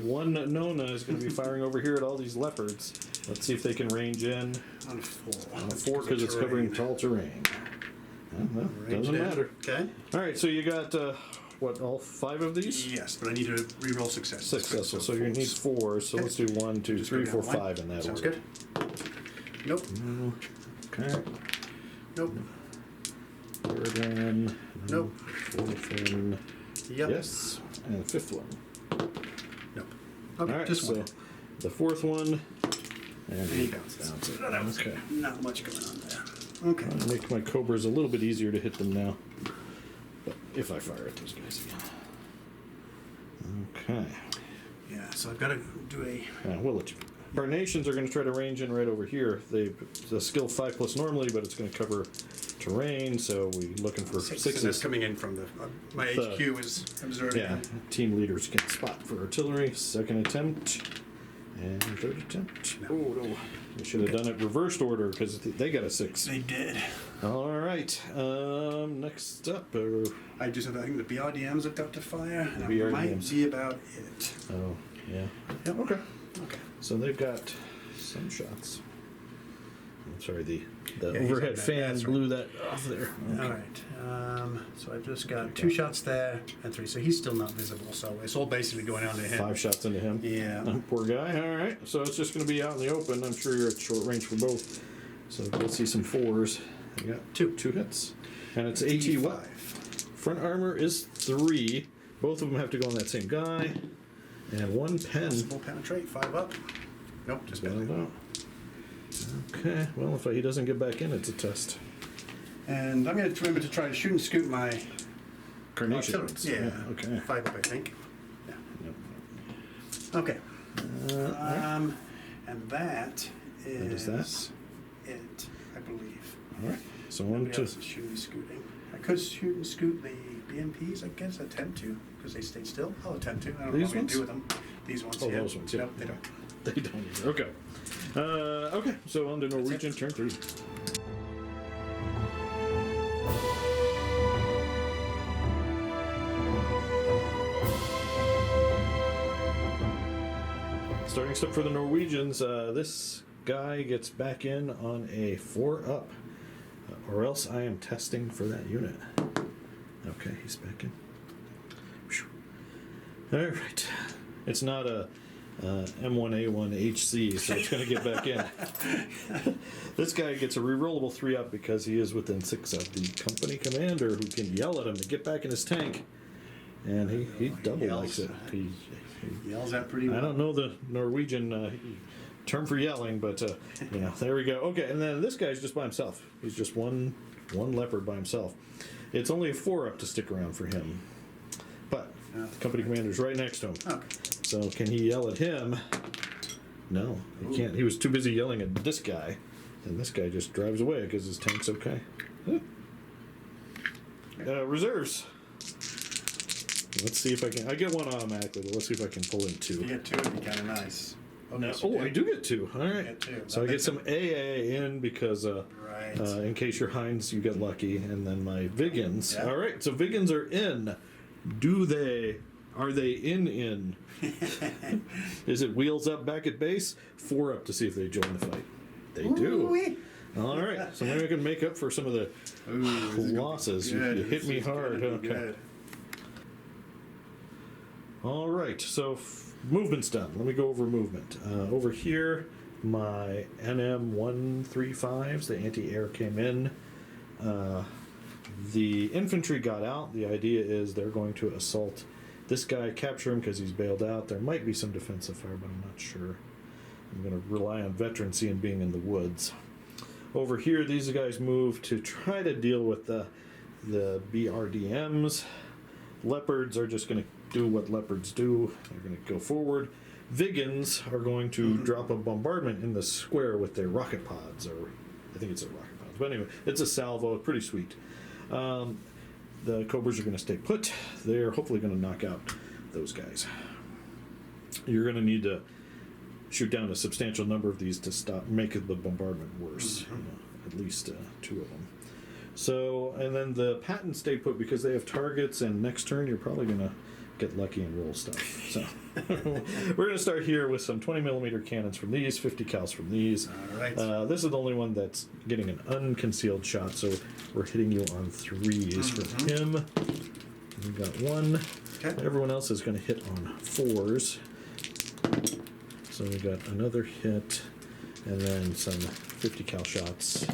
Speaker 1: One Nona is going to be firing over here at all these leopards. Let's see if they can range in
Speaker 2: On a 4.
Speaker 1: on a 4 because it's covering tall terrain. Well, doesn't matter.
Speaker 2: Okay.
Speaker 1: All right, so you got what? All 5 of these?
Speaker 2: Yes, but I need to reroll success.
Speaker 1: Successful. So you need 4. So let's do 1, 2,
Speaker 2: Just
Speaker 1: 3,
Speaker 2: go
Speaker 1: 4,
Speaker 2: down the
Speaker 1: 5 in that
Speaker 2: Sounds
Speaker 1: order.
Speaker 2: good. Nope.
Speaker 1: Okay.
Speaker 2: Nope.
Speaker 1: Third one.
Speaker 2: Nope.
Speaker 1: Fourth one.
Speaker 2: Yep.
Speaker 1: Yes. And the 5th one.
Speaker 2: Nope.
Speaker 1: All
Speaker 2: Okay,
Speaker 1: right.
Speaker 2: just
Speaker 1: So
Speaker 2: one.
Speaker 1: the 4th one. And
Speaker 2: he bounces.
Speaker 1: bounce it.
Speaker 2: That was
Speaker 1: Okay.
Speaker 2: not much going on there. Okay.
Speaker 1: I'll make my Cobras a little bit easier to hit them now. But if I fire at those guys again. Okay.
Speaker 2: Yeah, so I've got to do a...
Speaker 1: We'll let you. Our nations are going to try to range in right over here. The skill 5+ normally, but it's going to cover terrain, so we're looking for
Speaker 2: 6.
Speaker 1: 6s.
Speaker 2: And that's coming in from the... my HQ is observing.
Speaker 1: Yeah, team leaders can spot for artillery. 2nd attempt. And 3rd attempt.
Speaker 2: No.
Speaker 1: Oh, no. We should have done it reversed order because they got a 6.
Speaker 2: They did.
Speaker 1: All right. Next up.
Speaker 2: I just have, I think the BRDMs have got to fire. And
Speaker 1: BRDMs.
Speaker 2: that might be about it.
Speaker 1: Oh, yeah.
Speaker 2: Yep.
Speaker 1: Okay.
Speaker 2: Okay.
Speaker 1: So they've got some shots. I'm sorry, the
Speaker 2: Yeah, he's
Speaker 1: overhead
Speaker 2: on that.
Speaker 1: fan
Speaker 2: That's
Speaker 1: blew that off there.
Speaker 2: All right. So I've just got 2 shots there and 3. So he's still not visible. So it's all basically going on to him.
Speaker 1: 5 shots into him.
Speaker 2: Yeah.
Speaker 1: Poor guy. All right. So it's just going to be out in the open. I'm sure you're at short range for both. So we'll see some 4s. You got 2 hits. And it's AT what?
Speaker 2: 5.
Speaker 1: Front armor is 3. Both of them have to go on that same guy. And 1 pen.
Speaker 2: Possible penetrate. 5 up. Nope, just
Speaker 1: Bailed
Speaker 2: barely.
Speaker 1: out. Okay. Well, if he doesn't get back in, it's a test.
Speaker 2: And I'm going to remember to try to shoot and scoot my
Speaker 1: Carnation.
Speaker 2: artillery. Yeah.
Speaker 1: Okay.
Speaker 2: 5 up, I think. Yeah.
Speaker 1: Yep.
Speaker 2: Okay.
Speaker 1: All right.
Speaker 2: And that
Speaker 1: is
Speaker 2: is
Speaker 1: that?
Speaker 2: it, I believe.
Speaker 1: All right. So 1,
Speaker 2: Nobody
Speaker 1: 2.
Speaker 2: else is shooting, scooting. I could shoot and scoot the BMPs, I guess, attempt to, because they stayed still. I'll attempt to. I don't know
Speaker 1: These
Speaker 2: what I'm going
Speaker 1: ones?
Speaker 2: to do with them. These ones,
Speaker 1: Oh,
Speaker 2: yeah.
Speaker 1: those ones, yeah.
Speaker 2: Nope, they don't.
Speaker 1: They don't either. Okay. Okay. So on to Norwegian, turn 3. Starting step for the Norwegians. This guy gets back in on a 4 up, or else I am testing for that unit. Okay, he's back in. Whew. All right. It's not a M1A1HC, so it's going to get back in. This guy gets a rerollable 3 up because he is within 6 of the company commander, who can yell at him to get back in his tank. And he double likes it. He
Speaker 2: Yells out pretty well.
Speaker 1: I don't know the Norwegian term for yelling, but there we go. Okay, and then this guy's just by himself. He's just one leopard by himself. It's only a 4 up to stick around for him, but the company commander's right next to him.
Speaker 2: Okay.
Speaker 1: So can he yell at him? No, he can't. He was too busy yelling at this guy, and this guy just drives away because his tank's okay. Reserves. Let's see if I can. I get 1 automatically, but let's see if I can pull in 2.
Speaker 2: If you get 2, it'd be kind of nice.
Speaker 1: No.
Speaker 2: yes, you
Speaker 1: I do get 2. All right.
Speaker 2: get 2.
Speaker 1: So I get some AA in because,
Speaker 2: Right.
Speaker 1: in case you're Heinz, you get lucky, and then my Vigans.
Speaker 2: Yeah.
Speaker 1: All right. So Vigans are in. Are they in? Is it wheels up back at base? 4 up to see if they join the fight. They do.
Speaker 2: Ooh-wee.
Speaker 1: All right. So maybe I can make up for some of the
Speaker 2: Ooh, this is gonna be
Speaker 1: losses.
Speaker 2: good.
Speaker 1: You hit
Speaker 2: This
Speaker 1: me
Speaker 2: is
Speaker 1: hard.
Speaker 2: gonna be
Speaker 1: Okay.
Speaker 2: good.
Speaker 1: All right, so movement's done. Let me go over movement. Over here, my NM135s, the anti-air came in. The infantry got out. The idea is they're going to assault this guy, capture him because he's bailed out. There might be some defensive fire, but I'm not sure. I'm going to rely on veterancy and being in the woods. Over here, these guys move to try to deal with the BRDMs. Leopards are just going to do what leopards do. They're going to go forward. Vigans are going to drop a bombardment in the square with their rocket pods, or I think it's a rocket pods. But anyway, it's a salvo. Pretty sweet. The Cobras are going to stay put. They're hopefully going to knock out those guys. You're going to need to shoot down a substantial number of these to make the bombardment worse. At least 2 of them. So, and then the Patton stay put because they have targets, and next turn you're probably going to get lucky and roll stuff. So we're going to start here with some 20mm cannons from these, 50 cals from these.
Speaker 2: All right.
Speaker 1: This is the only one that's getting an unconcealed shot, so we're hitting you on 3s from him. We got 1.
Speaker 2: Okay.
Speaker 1: Everyone else is going to hit on 4s. So we got another hit, and then some 50 cal shots.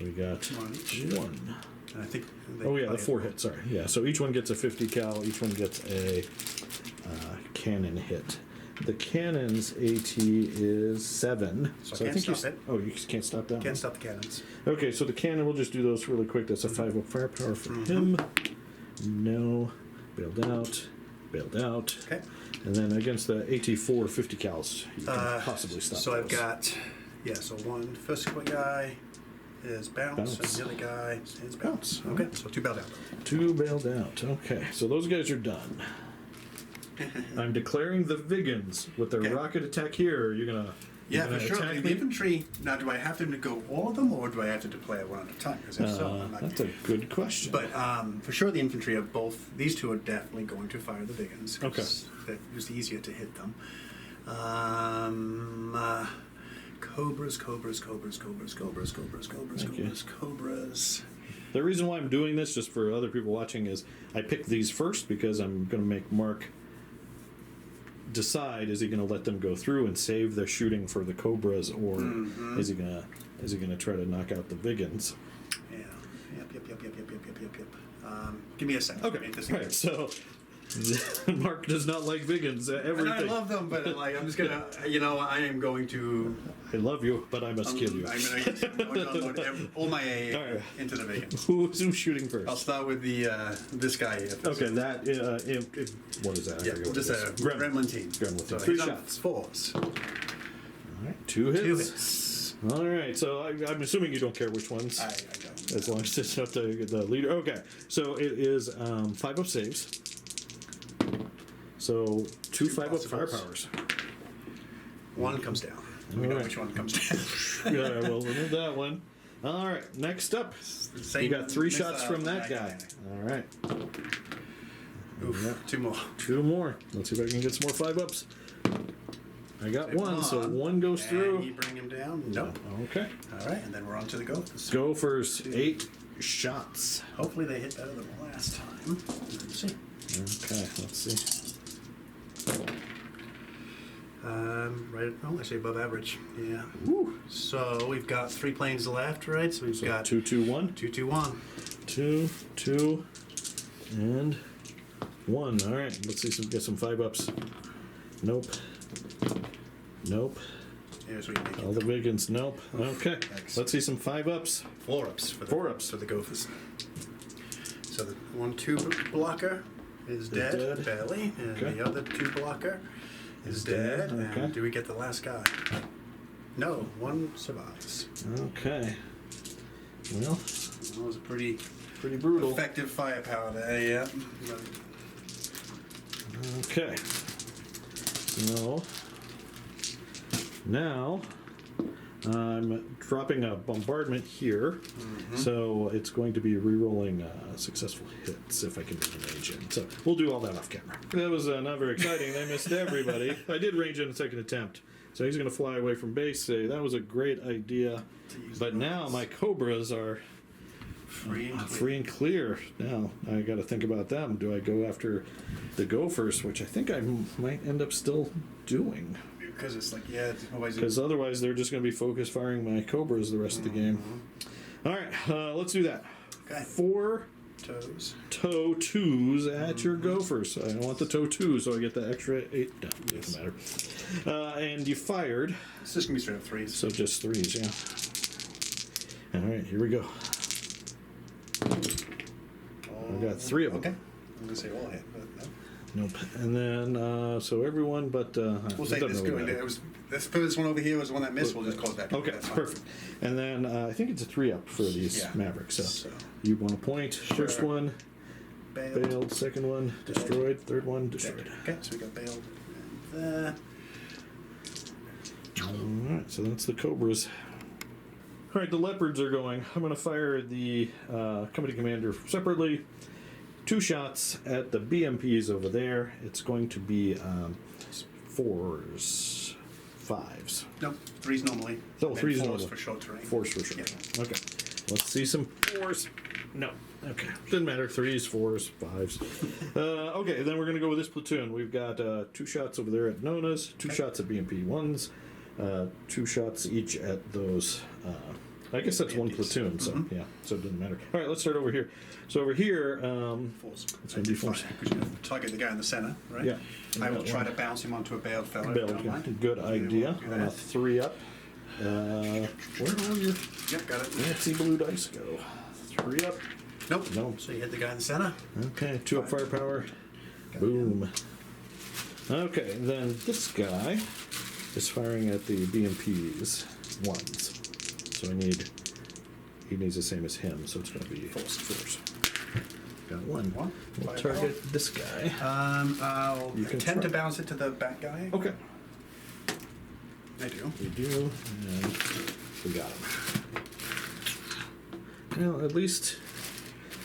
Speaker 1: We got 1.
Speaker 2: And I think
Speaker 1: Oh yeah, the 4 hit. Sorry, yeah. So each one gets a 50 cal. Each one gets a cannon hit. The cannon's AT is 7.
Speaker 2: So I can't stop it.
Speaker 1: Oh, you can't stop that.
Speaker 2: Can't stop the cannons.
Speaker 1: Okay, so the cannon. We'll just do those really quick. That's a 5 up firepower for him. No, bailed out, bailed out.
Speaker 2: Okay.
Speaker 1: And then against the AT4 50 cals, you can possibly stop.
Speaker 2: So
Speaker 1: those.
Speaker 2: I've got, so one first guy is bounce, and the other guy is bounce. Okay, so 2 bailed out.
Speaker 1: 2 bailed out. Okay, so those guys are done. I'm declaring the Vigans with their rocket attack here. You're gonna
Speaker 2: For sure. The infantry. Now, do I have to go all of them, or do I have to deploy one at a time? Because if so, I'm not.
Speaker 1: That's a good question.
Speaker 2: But for sure, the infantry of both these two are definitely going to fire the Vigans.
Speaker 1: Okay.
Speaker 2: It was easier to hit them. Cobras.
Speaker 1: The reason why I'm doing this, just for other people watching, is I picked these first because I'm going to make Mark decide: is he going to let them go through and save their shooting for the Cobras, or is he gonna try to knock out the Vigans?
Speaker 2: Yeah. Yep. Give me a second.
Speaker 1: Okay. Right. So Mark does not like Vigans. Everything.
Speaker 2: And I love them, but I'm just gonna. I am going to.
Speaker 1: I love you, but I must kill you.
Speaker 2: I'm gonna unload all my AA into the Vigans.
Speaker 1: Who's shooting first?
Speaker 2: I'll start with the this guy here.
Speaker 1: Okay, that what is that?
Speaker 2: Yeah, just a Gremlin team.
Speaker 1: Gremlin
Speaker 2: So
Speaker 1: 3 shots.
Speaker 2: 4s.
Speaker 1: All right, 2 hits.
Speaker 2: 2 hits.
Speaker 1: All right, so I'm assuming you don't care which ones.
Speaker 2: I don't.
Speaker 1: As long as it's up to the leader. Okay, so it is 5 up saves. So 2 5 up firepowers.
Speaker 2: 1 comes down. We know which one comes down.
Speaker 1: Yeah, we'll remove that one. All right, next up, you got 3 shots from that guy. All right.
Speaker 2: Oof,
Speaker 1: Yeah.
Speaker 2: 2 more.
Speaker 1: 2 more. Let's see if I can get some more 5 ups. I got 1, so 1 goes through.
Speaker 2: And you bring him down? Nope.
Speaker 1: Okay.
Speaker 2: All right, and then we're on to the Gophers.
Speaker 1: Gophers, 8 shots.
Speaker 2: Hopefully they hit better than last time. Let's see.
Speaker 1: Okay, let's see.
Speaker 2: Right, I say above average. Yeah.
Speaker 1: Woo.
Speaker 2: So we've got 3 planes left, right? So we've got
Speaker 1: 2 2 1.
Speaker 2: 2 2 1.
Speaker 1: 2 2 and 1. All right, let's see if we get some 5 ups. Nope. Nope.
Speaker 2: Here's what you make
Speaker 1: All the Vigans. Nope. Okay.
Speaker 2: Thanks.
Speaker 1: Let's see some 5 ups.
Speaker 2: 4 ups for the
Speaker 1: 4 ups
Speaker 2: for the Gophers. So the 1 2 blocker is dead, barely, and
Speaker 1: Okay.
Speaker 2: the other 2 blocker is dead.
Speaker 1: Okay.
Speaker 2: And do we get the last guy? No, 1 survives.
Speaker 1: Okay. Well,
Speaker 2: That was a pretty
Speaker 1: brutal.
Speaker 2: effective firepower there. Yeah.
Speaker 1: Okay. So now I'm dropping a bombardment here, so it's going to be re-rolling successful hits if I can get a range in. So we'll do all that off camera. That was not very exciting. I missed everybody. I did range in a second attempt. So he's going to fly away from base. Say that was a great idea, but now my Cobras are free and clear. Now I got to think about them. Do I go after the Gophers, which I think I might end up still doing?
Speaker 2: Because it's like,
Speaker 1: Because otherwise they're just going to be focus firing my Cobras the rest of the game. All right, let's do that.
Speaker 2: Okay.
Speaker 1: 4
Speaker 2: toes.
Speaker 1: toe 2s at your Gophers. I want the toe 2, so I get the extra 8. No, doesn't matter. And you fired.
Speaker 2: It's just going to be straight up 3s.
Speaker 1: So just 3s, yeah. All right, here we go. I've got 3 of them.
Speaker 2: Okay. I'm going to say all hit, but no.
Speaker 1: Nope. And then, so everyone but...
Speaker 2: We'll say this going there. This first one over here was the one that missed. We'll just close that.
Speaker 1: Okay, perfect. And then I think it's a 3 up for these Mavericks. So you want a point.
Speaker 2: Sure.
Speaker 1: First one, bailed. Second one, destroyed. Third one, destroyed.
Speaker 2: Okay, so we got bailed. And
Speaker 1: Alright, so that's the Cobras. Alright, the Leopards are going. I'm going to fire the company commander separately. 2 shots at the BMPs over there. It's going to be 4s, 5s.
Speaker 2: No, 3s normally.
Speaker 1: Oh,
Speaker 2: and
Speaker 1: 3s
Speaker 2: 4s
Speaker 1: normally.
Speaker 2: for short terrain.
Speaker 1: 4s for sure.
Speaker 2: Yeah.
Speaker 1: Okay. Let's see some 4s. No. Okay. Didn't matter. 3s, 4s, 5s. Okay, then we're going to go with this platoon. We've got 2 shots over there at Nona's, 2 shots at BMP 1s, 2 shots each at those. I guess that's one platoon, so yeah, so it doesn't matter. All right, let's start over here. So over here,
Speaker 2: Force.
Speaker 1: it's going to be force.
Speaker 2: Because you're going to target the guy in the center, right?
Speaker 1: Yeah.
Speaker 2: I will try to bounce him onto a bailed fellow. if you don't mind.
Speaker 1: Good idea.
Speaker 2: Do
Speaker 1: On a
Speaker 2: that.
Speaker 1: 3 up. Where all your
Speaker 2: Yep, got it.
Speaker 1: fancy blue dice go? 3 up.
Speaker 2: Nope.
Speaker 1: No.
Speaker 2: So you hit the guy in the center.
Speaker 1: Okay, 2 up firepower.
Speaker 2: Got it.
Speaker 1: Boom. Okay, then this guy is firing at the BMPs 1s. So he needs the same as him, so it's going to be force. Got 1.
Speaker 2: One.
Speaker 1: We'll
Speaker 2: Firepower.
Speaker 1: target this guy.
Speaker 2: I'll
Speaker 1: You can
Speaker 2: attempt to
Speaker 1: try.
Speaker 2: bounce it to the back guy.
Speaker 1: Okay.
Speaker 2: I do.
Speaker 1: We do, and we got him. Well, at least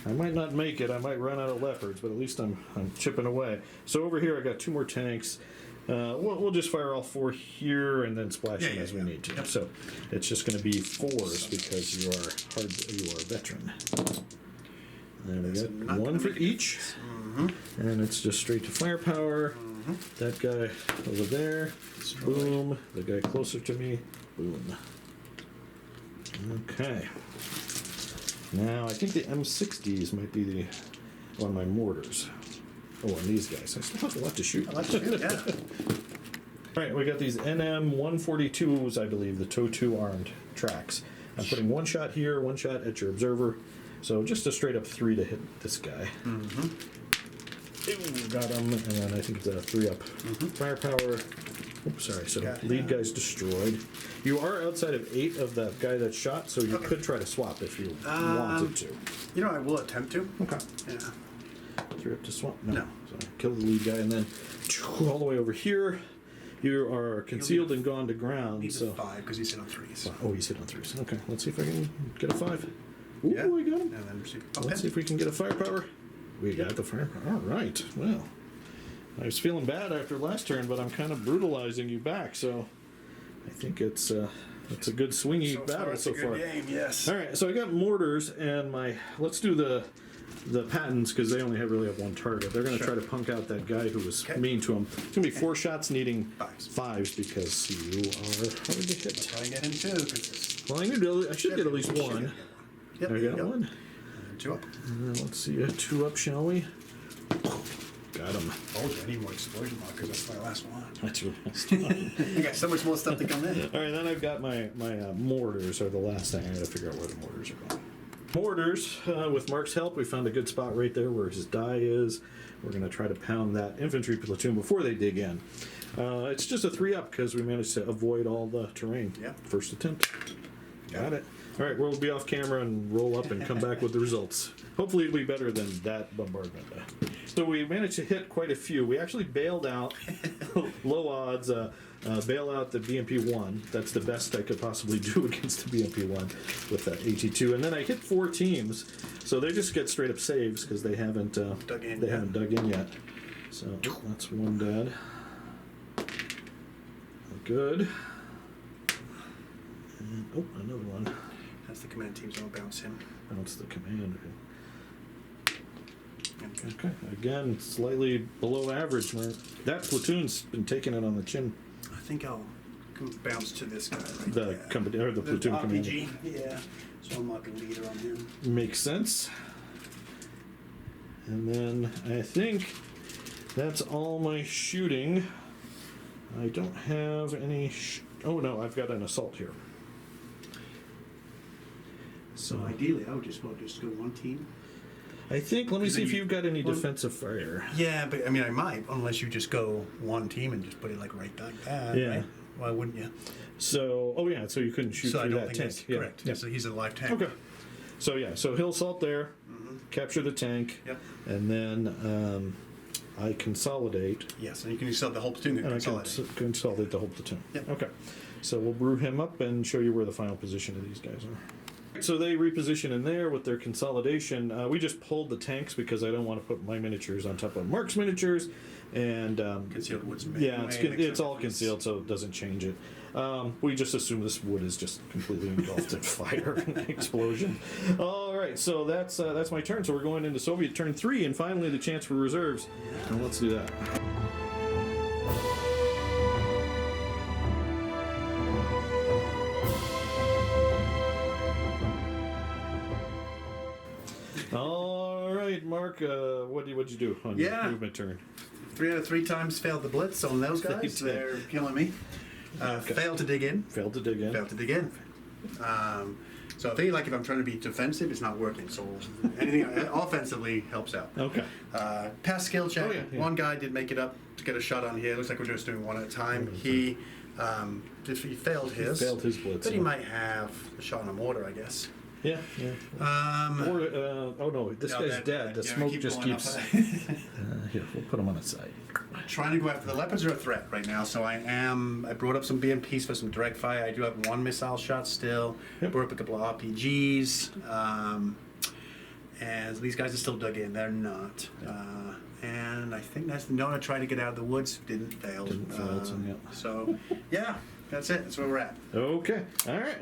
Speaker 1: I might not make it. I might run out of leopards, but at least I'm chipping away. So over here, I got 2 more tanks. We'll just fire all 4 here and then splash them as we need to.
Speaker 2: Yep.
Speaker 1: So it's just going to be 4s because you are a veteran. And we
Speaker 2: That's
Speaker 1: got
Speaker 2: not
Speaker 1: 1
Speaker 2: gonna
Speaker 1: for
Speaker 2: make a
Speaker 1: each, and it's just straight to firepower. That guy over there, boom. The guy closer to me, boom. Okay. Now I think the M60s might be one of my mortars. Oh, and these guys. I still have a lot to shoot.
Speaker 2: I like to shoot, yeah.
Speaker 1: All right, we got these NM 142s, I believe, the TOW2 armed tracks. I'm putting 1 shot here, 1 shot at your observer. So just a straight up 3 to hit this guy. Ooh, got him, and then I think it's a 3 up firepower. Oops, sorry. So
Speaker 2: Got
Speaker 1: lead
Speaker 2: him.
Speaker 1: guy's destroyed. You are outside of 8 of that guy that shot, so you could try to swap if you wanted to.
Speaker 2: You know, I will attempt to.
Speaker 1: Okay.
Speaker 2: Yeah.
Speaker 1: 3 up to swap? No.
Speaker 2: No.
Speaker 1: So kill the lead guy, and then all the way over here, you are concealed and gone to ground.
Speaker 2: He's
Speaker 1: So
Speaker 2: a 5 because he's hit on 3s.
Speaker 1: oh, he's hit on 3s. Okay, let's see if I can get a 5. Ooh,
Speaker 2: Yeah.
Speaker 1: I got him.
Speaker 2: And then see.
Speaker 1: Let's see if we can get a firepower. We got the firepower. All right. Well, I was feeling bad after last turn, but I'm kind of brutalizing you back, so I think it's a good swingy battle so far.
Speaker 2: Game, yes.
Speaker 1: All right, so I got mortars and let's do the patents because they only really have 1 target. They're going to
Speaker 2: Sure.
Speaker 1: try to punk out that guy who was
Speaker 2: Okay.
Speaker 1: mean to him. It's going to be 4 shots needing
Speaker 2: 5s.
Speaker 1: 5s because you are hard to hit.
Speaker 2: Try and get him 2 because
Speaker 1: Well, I should get at least 1.
Speaker 2: Yep,
Speaker 1: I
Speaker 2: there you
Speaker 1: got
Speaker 2: go.
Speaker 1: 1.
Speaker 2: And then 2 up.
Speaker 1: And then let's see a 2 up, shall we? Got him.
Speaker 2: Oh, I need more explosion markers. That's my last one.
Speaker 1: That's your last one.
Speaker 2: I got so much more stuff to come in.
Speaker 1: All right, then I've got my mortars are the last thing. I got to figure out where the mortars are going. Mortars, with Mark's help, we found a good spot right there where his die is. We're going to try to pound that infantry platoon before they dig in. It's just a 3 up because we managed to avoid all the terrain.
Speaker 2: Yep.
Speaker 1: First attempt. Got it. All right, we'll be off camera and roll up and come back with the results. Hopefully it'll be better than that bombardment. So we managed to hit quite a few. We actually bailed out, low odds, bail out the BMP-1. That's the best I could possibly do against the BMP-1 with that AT-2. And then I hit 4 teams, so they just get straight up saves because they haven't dug in yet. So that's 1 dead. Good. And, oh, another one.
Speaker 2: That's the command team, so I'll bounce him.
Speaker 1: Bounce the command.
Speaker 2: Okay.
Speaker 1: Okay, again, slightly below average. That platoon's been taking it on the chin.
Speaker 2: I think I'll bounce to this guy right
Speaker 1: The
Speaker 2: there.
Speaker 1: company or the platoon commander.
Speaker 2: RPG, yeah. So I'm marking leader on him.
Speaker 1: Makes sense. And then I think that's all my shooting. I don't have any. Oh no, I've got an assault here.
Speaker 2: So ideally, I would just go 1 team.
Speaker 1: I think. Let me see if
Speaker 2: you-
Speaker 1: you've got any defensive fire.
Speaker 2: Yeah, but I mean, I might, unless you just go 1 team and just put it like right like that.
Speaker 1: Yeah.
Speaker 2: Right? Why wouldn't you?
Speaker 1: So, oh yeah, so you couldn't shoot
Speaker 2: So I
Speaker 1: through
Speaker 2: don't
Speaker 1: that
Speaker 2: think
Speaker 1: tank.
Speaker 2: that's
Speaker 1: Yeah,
Speaker 2: correct.
Speaker 1: yeah.
Speaker 2: So he's a live tank.
Speaker 1: Okay. So yeah, so he'll assault there, capture the tank,
Speaker 2: Yep.
Speaker 1: and then I consolidate.
Speaker 2: Yes, and you can sell the whole platoon.
Speaker 1: And I can
Speaker 2: Consolidate.
Speaker 1: consolidate the whole platoon.
Speaker 2: Yep.
Speaker 1: Okay. So we'll brew him up and show you where the final position of these guys are. So they reposition in there with their consolidation. We just pulled the tanks because I don't want to put my miniatures on top of Mark's miniatures. And
Speaker 2: Concealed wood's
Speaker 1: yeah, it's all concealed, so it doesn't change it. We just assume this wood is just completely engulfed in fire and explosion. All right, so that's my turn. So we're going into Soviet turn 3, and finally the chance for reserves. So let's do that. All right, Mark, what'd you do on your movement turn?
Speaker 2: 3 out of 3 times failed the blitz on those guys. They're killing me.
Speaker 1: Okay.
Speaker 2: Failed to dig in.
Speaker 1: Failed to dig in.
Speaker 2: Failed to dig in. So I think like if I'm trying to be defensive, it's not working. So anything offensively helps out.
Speaker 1: Okay.
Speaker 2: Pass skill check.
Speaker 1: Oh, yeah.
Speaker 2: One guy did make it up to get a shot on here. Looks like we're just doing one at a time. He failed his.
Speaker 1: He failed his blitz.
Speaker 2: But he might have a shot on a mortar, I guess.
Speaker 1: Yeah, yeah. Or, oh no, this guy's dead. The smoke just keeps. Here, we'll put him on its side.
Speaker 2: Trying to go after the leopards are a threat right now, so I brought up some BMPs for some direct fire. I do have 1 missile shot still.
Speaker 1: Yep.
Speaker 2: Brought up a couple of RPGs. And these guys are still dug in. They're not. And I think that's the Nona trying to get out of the woods. Didn't fail. So, yeah. That's it. That's where we're at.
Speaker 1: Okay. All right.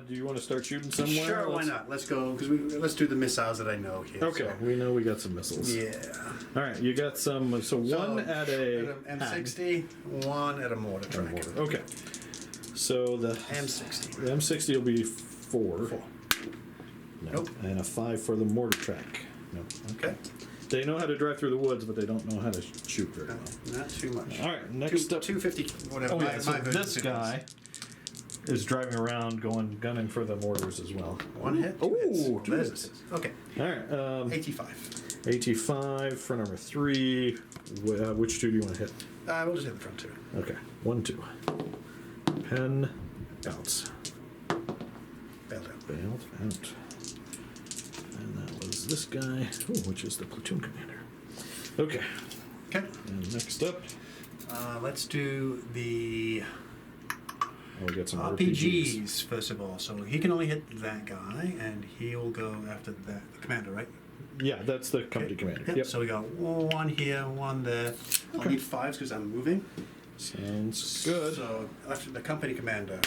Speaker 1: Do you want to start shooting somewhere?
Speaker 2: Sure. Why not? Let's go. Because let's do the missiles that I know here.
Speaker 1: Okay.
Speaker 2: So.
Speaker 1: We know we got some missiles.
Speaker 2: Yeah.
Speaker 1: All right. You got some. So one at a
Speaker 2: M60, one at a mortar track.
Speaker 1: Okay. So the
Speaker 2: M60.
Speaker 1: The M60 will be 4. No.
Speaker 2: Nope.
Speaker 1: And a 5 for the mortar track. No.
Speaker 2: Okay.
Speaker 1: They know how to drive through the woods, but they don't know how to shoot very well.
Speaker 2: Not too much.
Speaker 1: All right, next up.
Speaker 2: 250, whatever.
Speaker 1: Oh, yeah, so this guy is driving around, gunning for the mortars as well.
Speaker 2: 1 hit.
Speaker 1: Oh, 2
Speaker 2: hits.
Speaker 1: hits.
Speaker 2: Okay.
Speaker 1: All right.
Speaker 2: 85.
Speaker 1: 85, front armor 3. Which 2 do you want to hit?
Speaker 2: We'll just hit the front 2.
Speaker 1: Okay, 1, 2. Pen, bounce.
Speaker 2: Bailed out.
Speaker 1: Bailed out. And that was this guy, which is the platoon commander. Okay.
Speaker 2: Okay.
Speaker 1: And next up.
Speaker 2: Let's do the
Speaker 1: We got some
Speaker 2: RPGs first of all. So he can only hit that guy, and he will go after the commander, right?
Speaker 1: Yeah, that's the company commander. Yep.
Speaker 2: So we got 1 here, 1 there. I'll need 5s because I'm moving.
Speaker 1: Sounds good.
Speaker 2: So after the company commander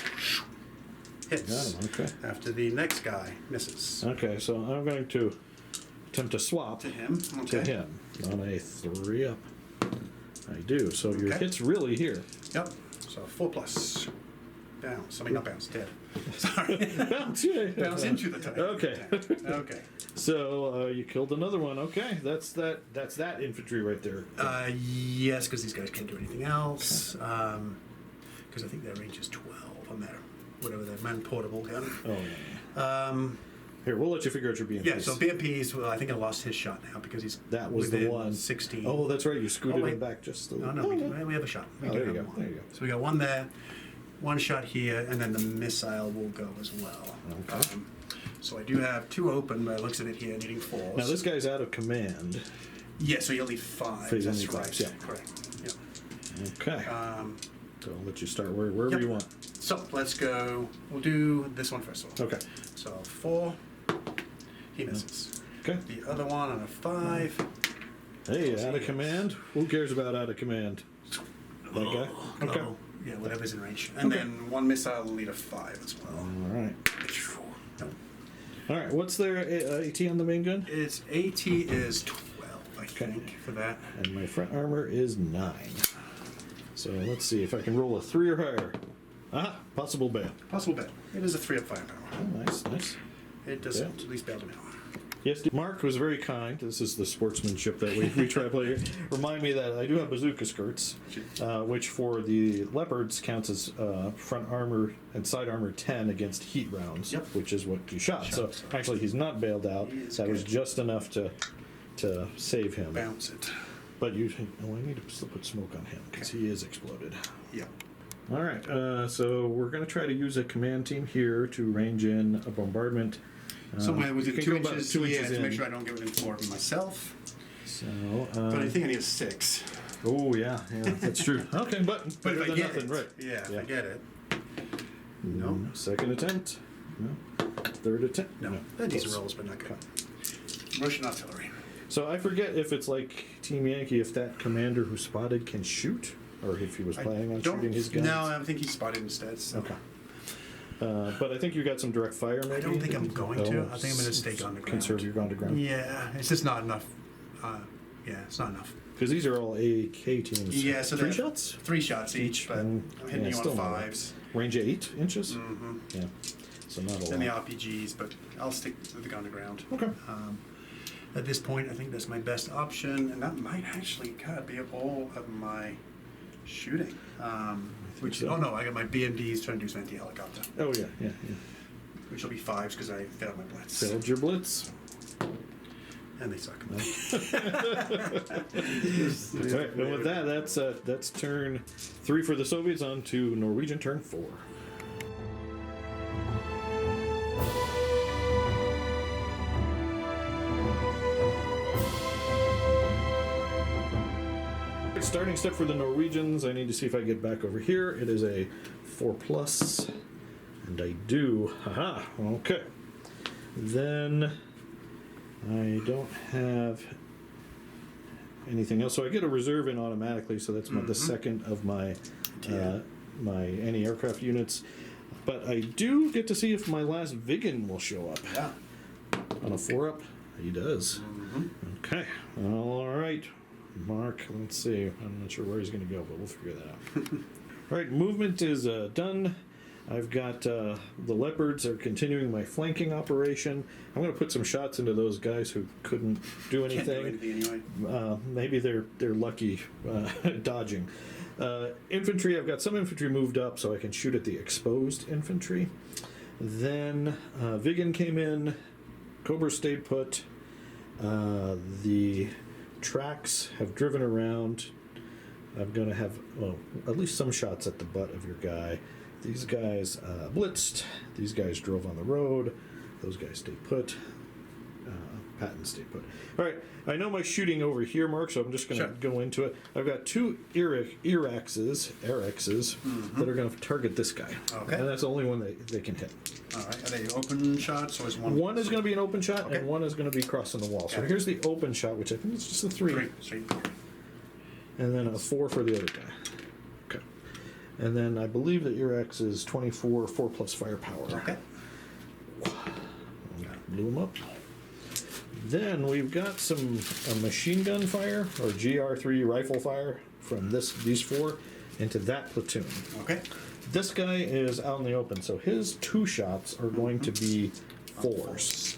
Speaker 2: hits.
Speaker 1: Got him, okay.
Speaker 2: After the next guy misses.
Speaker 1: Okay, so I'm going to attempt to swap
Speaker 2: To him.
Speaker 1: to
Speaker 2: Okay.
Speaker 1: him on a 3 up. I do. So your hit's really here.
Speaker 2: Yep. So 4+. Bounce. I mean, not bounce. Dead. Sorry.
Speaker 1: Bounce, yeah.
Speaker 2: Bounce into the tank.
Speaker 1: Okay.
Speaker 2: Okay.
Speaker 1: So you killed another one. Okay, that's that infantry right there.
Speaker 2: Yes, because these guys can't do anything else. Because I think their range is 12 on their whatever their man-portable gun.
Speaker 1: Oh yeah. Here, we'll let you figure out your BMPs.
Speaker 2: Yeah, so BMPs, well, I think I lost his shot now because he's
Speaker 1: that was the one.
Speaker 2: 16.
Speaker 1: Oh, that's right. You scooted him back just a little.
Speaker 2: No, we have a shot.
Speaker 1: Oh, there you go. There you go.
Speaker 2: So we got 1 there, 1 shot here, and then the missile will go as well.
Speaker 1: Okay.
Speaker 2: So I do have 2 open, but it looks at it here, needing 4s.
Speaker 1: Now this guy's out of command.
Speaker 2: Yeah, so you'll need 5.
Speaker 1: So he's
Speaker 2: That's
Speaker 1: only
Speaker 2: right.
Speaker 1: 5s, yeah.
Speaker 2: Correct. Yep.
Speaker 1: Okay. So I'll let you start wherever you want.
Speaker 2: So let's go. We'll do this one first of all.
Speaker 1: Okay.
Speaker 2: So 4. He misses.
Speaker 1: Okay.
Speaker 2: The other one on a 5.
Speaker 1: Hey, out of command? Who cares about out of command? That guy? Okay.
Speaker 2: Oh, yeah, whatever's in range. And then 1 missile will lead a 5 as well.
Speaker 1: All right.
Speaker 2: No.
Speaker 1: All right. What's their AT on the main gun?
Speaker 2: Its AT is 12, I think, for that.
Speaker 1: And my front armor is 9. So let's see if I can roll a 3 or higher. Ah, possible bail.
Speaker 2: Possible bet. It is a 3 up firepower.
Speaker 1: Oh, nice, nice.
Speaker 2: It does at least bail to now.
Speaker 1: Yes, Mark was very kind. This is the sportsmanship that we try to play here. Remind me that I do have bazooka skirts, which for the Leopards counts as front armor and side armor 10 against heat rounds, which is what you shot. So actually, he's not bailed out. That was just enough to save him.
Speaker 2: Bounce it.
Speaker 1: But I need to still put smoke on him because he is exploded.
Speaker 2: Yep.
Speaker 1: All right, so we're going to try to use a command team here to range in a bombardment.
Speaker 2: Somewhere within 2 inches,
Speaker 1: 2 inches
Speaker 2: to
Speaker 1: in.
Speaker 2: make sure I don't get within 4 of myself.
Speaker 1: So,
Speaker 2: but I think I need a 6.
Speaker 1: Oh yeah, that's true. Okay, but better
Speaker 2: if I
Speaker 1: than
Speaker 2: get
Speaker 1: nothing,
Speaker 2: it,
Speaker 1: right?
Speaker 2: if I get it. No.
Speaker 1: Second attempt. No. third attempt.
Speaker 2: No, decent rolls, but not good. Russian artillery.
Speaker 1: So I forget if it's like Team Yankee, if that commander who spotted can shoot, or if he was planning on shooting his guns.
Speaker 2: No, I think he spotted instead. So.
Speaker 1: Okay. But I think you got some direct fire, maybe?
Speaker 2: I don't think I'm going to. I think I'm going to stay on the ground.
Speaker 1: Conserve your ground to ground?
Speaker 2: Yeah, it's just not enough. It's not enough.
Speaker 1: Because these are all AK teams.
Speaker 2: Yeah, so
Speaker 1: 3 shots?
Speaker 2: 3 shots each, but I'm hitting you on 5s.
Speaker 1: Range of 8 inches?
Speaker 2: Mm-hmm.
Speaker 1: Yeah. So not a lot.
Speaker 2: And the RPGs, but I'll stick with the gun to ground.
Speaker 1: Okay.
Speaker 2: At this point, I think that's my best option, and that might actually be all of my shooting.
Speaker 1: so.
Speaker 2: Oh no, I got my BMDs trying to do some anti-helicopter.
Speaker 1: Oh yeah.
Speaker 2: Which will be 5s because I failed my blitz.
Speaker 1: Failed your blitz.
Speaker 2: And they suck.
Speaker 1: All right, and with that, that's turn 3 for the Soviets, on to Norwegian turn 4. Starting step for the Norwegians, I need to see if I get back over here. It is a 4+, and I do. Haha, okay. Then I don't have anything else, so I get a reserve in automatically, so that's the second of my my anti-aircraft units. But I do get to see if my last Viggen will show up.
Speaker 2: Yeah.
Speaker 1: On a 4-up, he does. Okay, all right. Mark, let's see. I'm not sure where he's going to go, but we'll figure that out. All right, movement is done. I've got the Leopards are continuing my flanking operation. I'm going to put some shots into those guys who couldn't do anything.
Speaker 2: Can't do anything anyway.
Speaker 1: Maybe they're lucky dodging. Infantry, I've got some infantry moved up so I can shoot at the exposed infantry. Then Viggen came in. Cobra stayed put. The tracks have driven around. I'm going to have at least some shots at the butt of your guy. These guys blitzed. These guys drove on the road. Those guys stayed put. Patton stayed put. All right, I know my shooting over here, Mark, so I'm just going to go into it. I've got 2 Erexes that are going to target this guy.
Speaker 2: Okay.
Speaker 1: And that's the only one they can hit.
Speaker 2: All right, are they open shots or is one?
Speaker 1: One is going to be an open shot, and one is going to be crossing the wall. So here's the open shot, which I think is just a 3.
Speaker 2: Straight.
Speaker 1: And then a 4 for the other guy. Okay. And then I believe that Erex is 24, 4+ firepower.
Speaker 2: Okay.
Speaker 1: Blew him up. Then we've got some machine gun fire, or GR3 rifle fire, from these 4 into that platoon.
Speaker 2: Okay.
Speaker 1: This guy is out in the open, so his 2 shots are going to be 4s.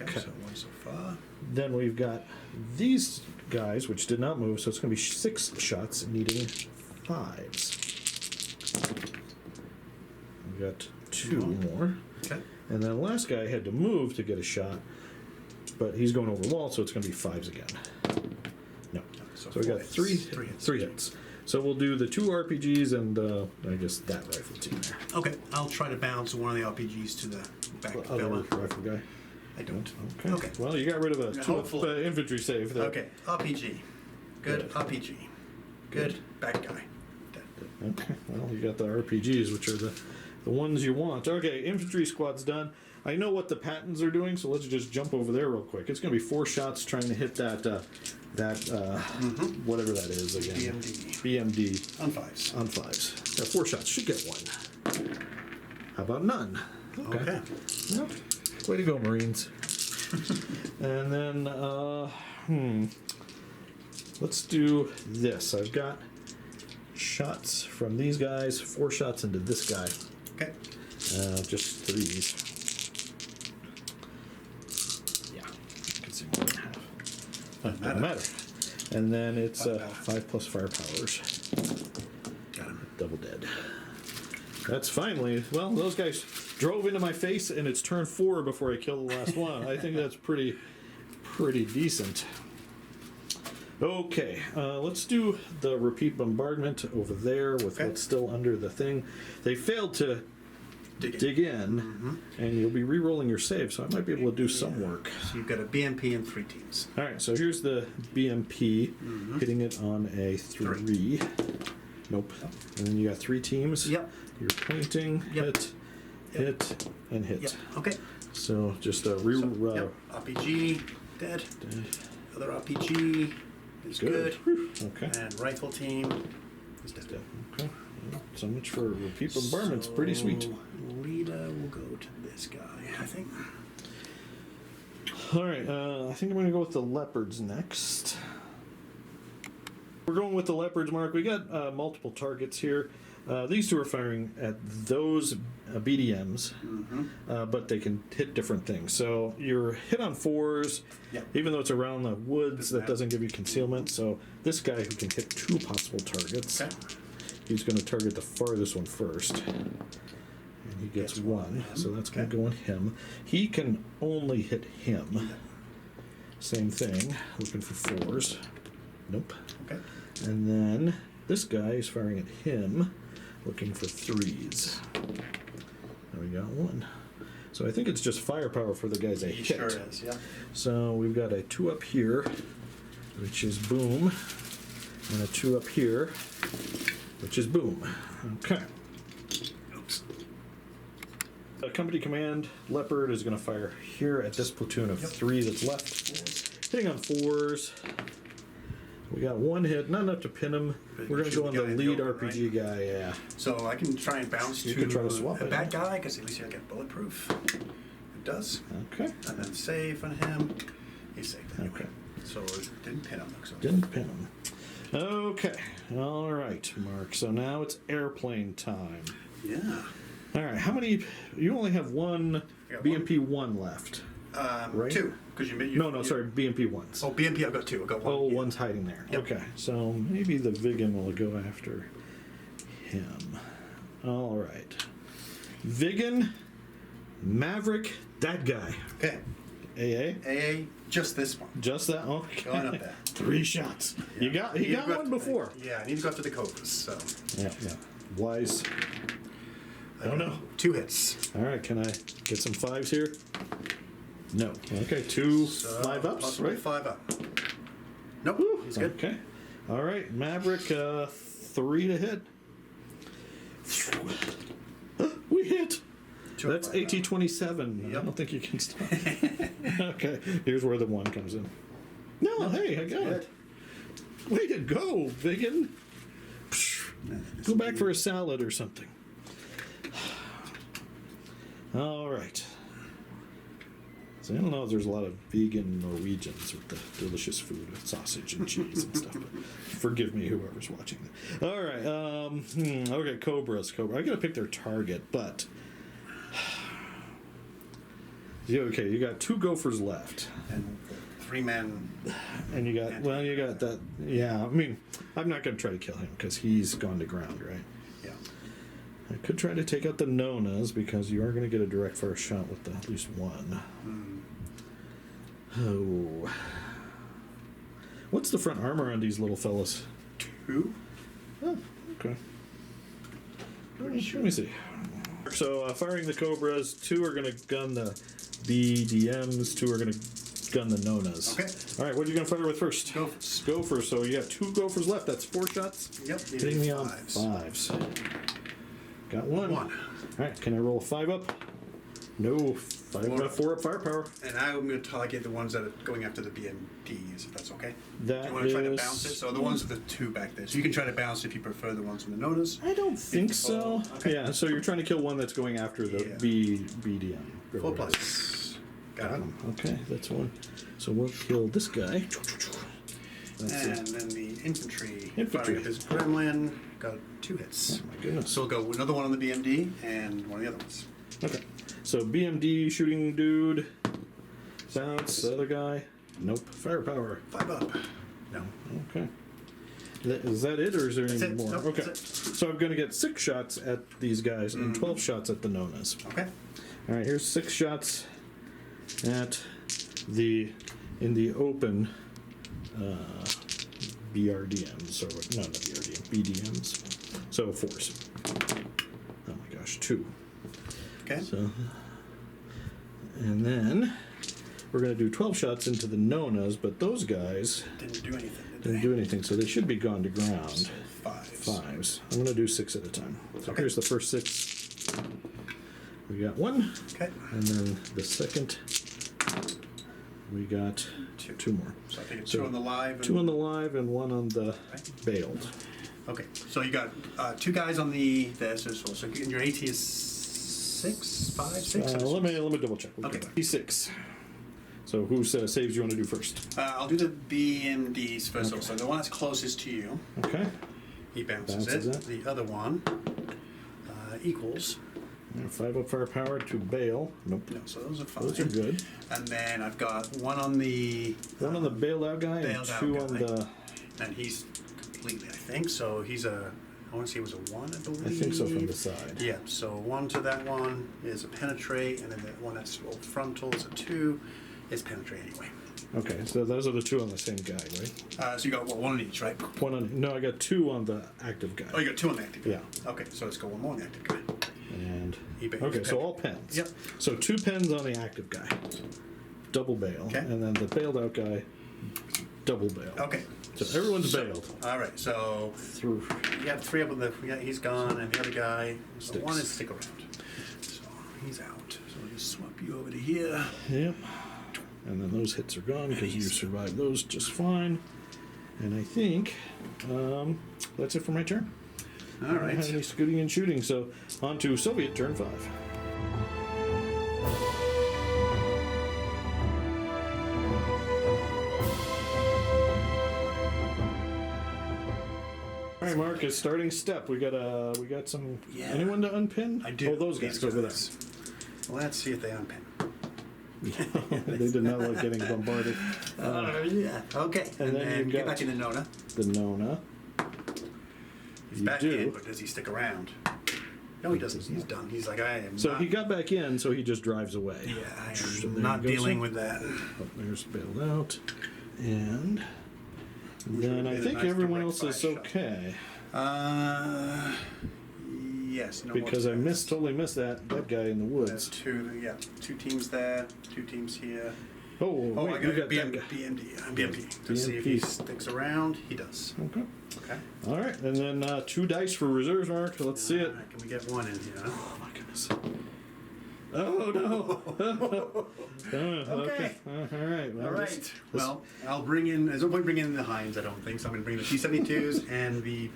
Speaker 2: Okay, so 1 so far.
Speaker 1: Then we've got these guys, which did not move, so it's going to be 6 shots needing 5s. We've got 2 more.
Speaker 2: Okay.
Speaker 1: And then the last guy had to move to get a shot, but he's going over the wall, so it's going to be 5s again. No. So we got 3 hits. So we'll do the 2 RPGs and I guess that rifle team there.
Speaker 2: Okay, I'll try to bounce one of the RPGs to the back
Speaker 1: Other
Speaker 2: barrel.
Speaker 1: rifle guy.
Speaker 2: I don't.
Speaker 1: Okay. Well, you got rid of a 2 infantry save there.
Speaker 2: Okay, RPG. Good RPG. Good back guy. Dead.
Speaker 1: Okay. Well, you got the RPGs, which are the ones you want. Okay, infantry squad's done. I know what the Pattons are doing, so let's just jump over there real quick. It's going to be 4 shots trying to hit that whatever that is again. BMD.
Speaker 2: On 5s.
Speaker 1: On 5s. Yeah, 4 shots. Should get 1. How about none? Okay. Well, way to go, Marines. And then, let's do this. I've got shots from these guys, 4 shots into this guy.
Speaker 2: Okay.
Speaker 1: Just 3s. Yeah, you can see more than half. Doesn't matter. And then it's 5+ firepowers.
Speaker 2: Got him.
Speaker 1: Double dead. That's finally, well, those guys drove into my face, and it's turn 4 before I kill the last one. I think that's pretty decent. Okay, let's do the repeat bombardment over there with what's still under the thing. They failed to dig in, and you'll be re-rolling your save, so I might be able to do some work.
Speaker 2: So you've got a BMP and 3 teams.
Speaker 1: All right, so here's the BMP, hitting it on a 3. Nope. And then you got 3 teams.
Speaker 2: Yep.
Speaker 1: You're painting it. hit, and hit.
Speaker 2: Yep. Okay.
Speaker 1: So just
Speaker 2: Yep. RPG, dead. Other RPG is good.
Speaker 1: Okay.
Speaker 2: And rifle team is dead.
Speaker 1: Okay. Well, so much for repeat bombardment's pretty sweet.
Speaker 2: Lita will go to this guy, I think.
Speaker 1: All right. I think I'm going to go with the Leopards next. We're going with the Leopards, Mark. We got multiple targets here. These two are firing at those BDMs, but they can hit different things. So you're hit on 4s, even though it's around the woods, that doesn't give you concealment. So this guy who can hit 2 possible targets, he's going to target the farthest one first. And he gets 1, so that's going to go on him. He can only hit him. Same thing, looking for 4s. Nope.
Speaker 2: Okay.
Speaker 1: And then this guy is firing at him, looking for 3s. And we got 1. So I think it's just firepower for the guys I hit.
Speaker 2: Sure is, yeah.
Speaker 1: So we've got a 2 up here, which is boom, and a 2 up here, which is boom. Okay. Oops. Company command, Leopard is going to fire here at this platoon of 3 that's left. Hitting on 4s. We got 1 hit, not enough to pin him. We're going to go on the lead RPG guy, yeah.
Speaker 2: So I can try and bounce
Speaker 1: You
Speaker 2: to
Speaker 1: can try to swap
Speaker 2: a
Speaker 1: it.
Speaker 2: bad guy, because at least he'll get bulletproof. It does.
Speaker 1: Okay.
Speaker 2: And then save on him. He's saved anyway.
Speaker 1: Okay.
Speaker 2: So it didn't pin him. So.
Speaker 1: Didn't pin him. Okay. All right, Mark. So now it's airplane time.
Speaker 2: Yeah.
Speaker 1: All right. How many? You only have 1 BMP 1 left. Right?
Speaker 2: 2. Because
Speaker 1: No, sorry, BMP 1s.
Speaker 2: Oh, BMP, I've got 2. I've got 1.
Speaker 1: Oh, one's hiding there.
Speaker 2: Yep.
Speaker 1: Okay, so maybe the Vigan will go after him. All right. Vigan, Maverick, that guy.
Speaker 2: Okay. AA, just this one.
Speaker 1: Just that? Okay.
Speaker 2: Going up there.
Speaker 1: 3 shots.
Speaker 2: Yeah.
Speaker 1: He got one before.
Speaker 2: Yeah, and he's got to the Cobras, so.
Speaker 1: Yeah. Wise.
Speaker 2: I don't know. 2 hits.
Speaker 1: All right, can I get some 5s here? No. Okay, 2 5 ups,
Speaker 2: possibly
Speaker 1: right?
Speaker 2: 5 up. Nope, he's good.
Speaker 1: Okay. All right, Maverick, 3 to hit. We hit. That's AT-27.
Speaker 2: Yep.
Speaker 1: I don't think you can stop. Okay, here's where the 1 comes in. No, hey, I got it. Way to go, Vigan. Go back for a salad or something. All right. So I don't know if there's a lot of vegan Norwegians with the delicious food, sausage and cheese and stuff. But forgive me, whoever's watching. All right. Okay, Cobras. I got to pick their target, but okay, you got 2 Gophers left,
Speaker 2: And 3 men.
Speaker 1: and you got that. Yeah, I mean, I'm not going to try to kill him because he's gone to ground, right?
Speaker 2: Yeah.
Speaker 1: I could try to take out the Nonas because you are going to get a direct fire shot with at least 1. Oh. What's the front armor on these little fellas?
Speaker 2: 2?
Speaker 1: Oh, okay. Let me see. So, firing the Cobras, 2 are going to gun the BDMs, 2 are going to gun the Nonas.
Speaker 2: Okay.
Speaker 1: All right, what are you going to fire with first?
Speaker 2: Gophers.
Speaker 1: Gophers. So, you have 2 Gophers left. That's 4 shots.
Speaker 2: Yep.
Speaker 1: Hitting me on 5s. Got 1.
Speaker 2: 1.
Speaker 1: All right, can I roll a 5 up? No. 4 up firepower.
Speaker 2: And I'm going to target the ones that are going after the BMDs, if that's okay.
Speaker 1: That
Speaker 2: Do you want to try to
Speaker 1: is-
Speaker 2: bounce it? So the ones with the 2 back there. So you can try to bounce if you prefer the ones from the Nonas.
Speaker 1: I don't think so.
Speaker 2: Okay.
Speaker 1: Yeah, so you're trying to kill one that's going after the BDM.
Speaker 2: 4 plus. Got him.
Speaker 1: Okay, that's 1. So we'll kill this guy. That's
Speaker 2: And
Speaker 1: it.
Speaker 2: then the infantry.
Speaker 1: Infantry.
Speaker 2: Firing at this gremlin. Got 2 hits.
Speaker 1: Oh my goodness.
Speaker 2: So we'll go another one on the BMD and one of the other ones.
Speaker 1: Okay. So BMD shooting dude. Bounce. The other guy. Nope. Firepower.
Speaker 2: 5 up. No.
Speaker 1: Okay. Is that it, or is there
Speaker 2: That's
Speaker 1: any
Speaker 2: it.
Speaker 1: more?
Speaker 2: Nope,
Speaker 1: Okay.
Speaker 2: that's it.
Speaker 1: So I'm going to get 6 shots at these guys and 12 shots at the Nonas.
Speaker 2: Okay.
Speaker 1: All right. Here's 6 shots at in the open BRDMs, or not BRDM, BDMs. So 4s. Oh my gosh, 2.
Speaker 2: Okay.
Speaker 1: So, and then we're going to do 12 shots into the Nonas, but those guys
Speaker 2: Didn't do anything, did
Speaker 1: didn't
Speaker 2: they?
Speaker 1: do anything, so they should be gone to ground.
Speaker 2: 5s.
Speaker 1: 5s. I'm going to do 6 at a time. So
Speaker 2: Okay.
Speaker 1: here's the first 6. We got one.
Speaker 2: Okay.
Speaker 1: And then the second, we got two more.
Speaker 2: So I think it's two on the live. And
Speaker 1: two on the live and one on the bailed.
Speaker 2: Okay. So you got two guys on the so your AT is 6, 5, 6.
Speaker 1: Let me double check.
Speaker 2: Okay.
Speaker 1: D6. So who saves you want to do first?
Speaker 2: I'll do the BMDs first.
Speaker 1: Okay.
Speaker 2: So the one that's closest to you.
Speaker 1: Okay.
Speaker 2: He bounces it. The other one equals.
Speaker 1: 5 up firepower to bail. Nope.
Speaker 2: No, so those are fine.
Speaker 1: Those are good.
Speaker 2: And then I've got one on the
Speaker 1: bailed out guy and two on the.
Speaker 2: And he's completely, I think. So he's a. I want to say it was a 1, I believe.
Speaker 1: I think so from the side.
Speaker 2: Yeah. So 1 to that one is a penetrate, and then the one that's rolled frontal is a 2. Is penetrate anyway.
Speaker 1: Okay, so those are the two on the same guy, right?
Speaker 2: So you got one on each, right?
Speaker 1: One on. No, I got 2 on the active guy.
Speaker 2: Oh, you got 2 on the active guy.
Speaker 1: Yeah.
Speaker 2: Okay, so let's go one more on the active guy.
Speaker 1: And
Speaker 2: okay,
Speaker 1: so all pens.
Speaker 2: Yep.
Speaker 1: So 2 pens on the active guy, double bail,
Speaker 2: Okay.
Speaker 1: and then the bailed out guy, double bail.
Speaker 2: Okay.
Speaker 1: So everyone's bailed.
Speaker 2: All right. So
Speaker 1: Through.
Speaker 2: you got 3 up on the. He's gone, and the other guy. So
Speaker 1: Sticks.
Speaker 2: 1 is stick around. So he's out. So we'll just swap you over to here.
Speaker 1: Yep. And then those hits are gone because you survived those just fine. And I think that's it for my turn.
Speaker 2: All
Speaker 1: I don't
Speaker 2: right.
Speaker 1: have any scooting and shooting, so on to Soviet turn 5. All right, Marcus. Starting step. We got some.
Speaker 2: Yeah.
Speaker 1: Anyone to unpin?
Speaker 2: I do.
Speaker 1: Oh, those guys over there.
Speaker 2: Well, let's see if they unpin.
Speaker 1: They did not like getting bombarded.
Speaker 2: Yeah. Okay. And then
Speaker 1: you've
Speaker 2: get
Speaker 1: got
Speaker 2: back in the Nona.
Speaker 1: The Nona.
Speaker 2: He's
Speaker 1: You
Speaker 2: back
Speaker 1: do.
Speaker 2: in, but does he stick around? No, he doesn't. He's done. He's like, I am.
Speaker 1: So
Speaker 2: not,
Speaker 1: he got back in, so he just drives away.
Speaker 2: Yeah, I
Speaker 1: So
Speaker 2: am
Speaker 1: there
Speaker 2: not
Speaker 1: you go,
Speaker 2: dealing
Speaker 1: sir.
Speaker 2: with that.
Speaker 1: Oh, there's bailed out. And then I
Speaker 2: Really
Speaker 1: think
Speaker 2: nice
Speaker 1: everyone
Speaker 2: direct
Speaker 1: else is
Speaker 2: fire shot.
Speaker 1: okay.
Speaker 2: Yes. No
Speaker 1: Because
Speaker 2: more
Speaker 1: I totally missed that guy in the
Speaker 2: There's
Speaker 1: woods.
Speaker 2: 2. Yeah, 2 teams there. 2 teams here.
Speaker 1: Oh,
Speaker 2: Oh,
Speaker 1: wait,
Speaker 2: I
Speaker 1: you
Speaker 2: got
Speaker 1: got that guy.
Speaker 2: BMD. To see if he sticks around. He does.
Speaker 1: Okay.
Speaker 2: Okay.
Speaker 1: All right, and then 2 dice for reserves, Mark. Let's see it.
Speaker 2: Alright, can we get 1 in here?
Speaker 1: Oh my goodness. Oh no. Okay. All right. Well,
Speaker 2: All right. Well, I'll bring in. There's no point bringing in the Heinz, I don't think. So I'm going to bring the T-72s and the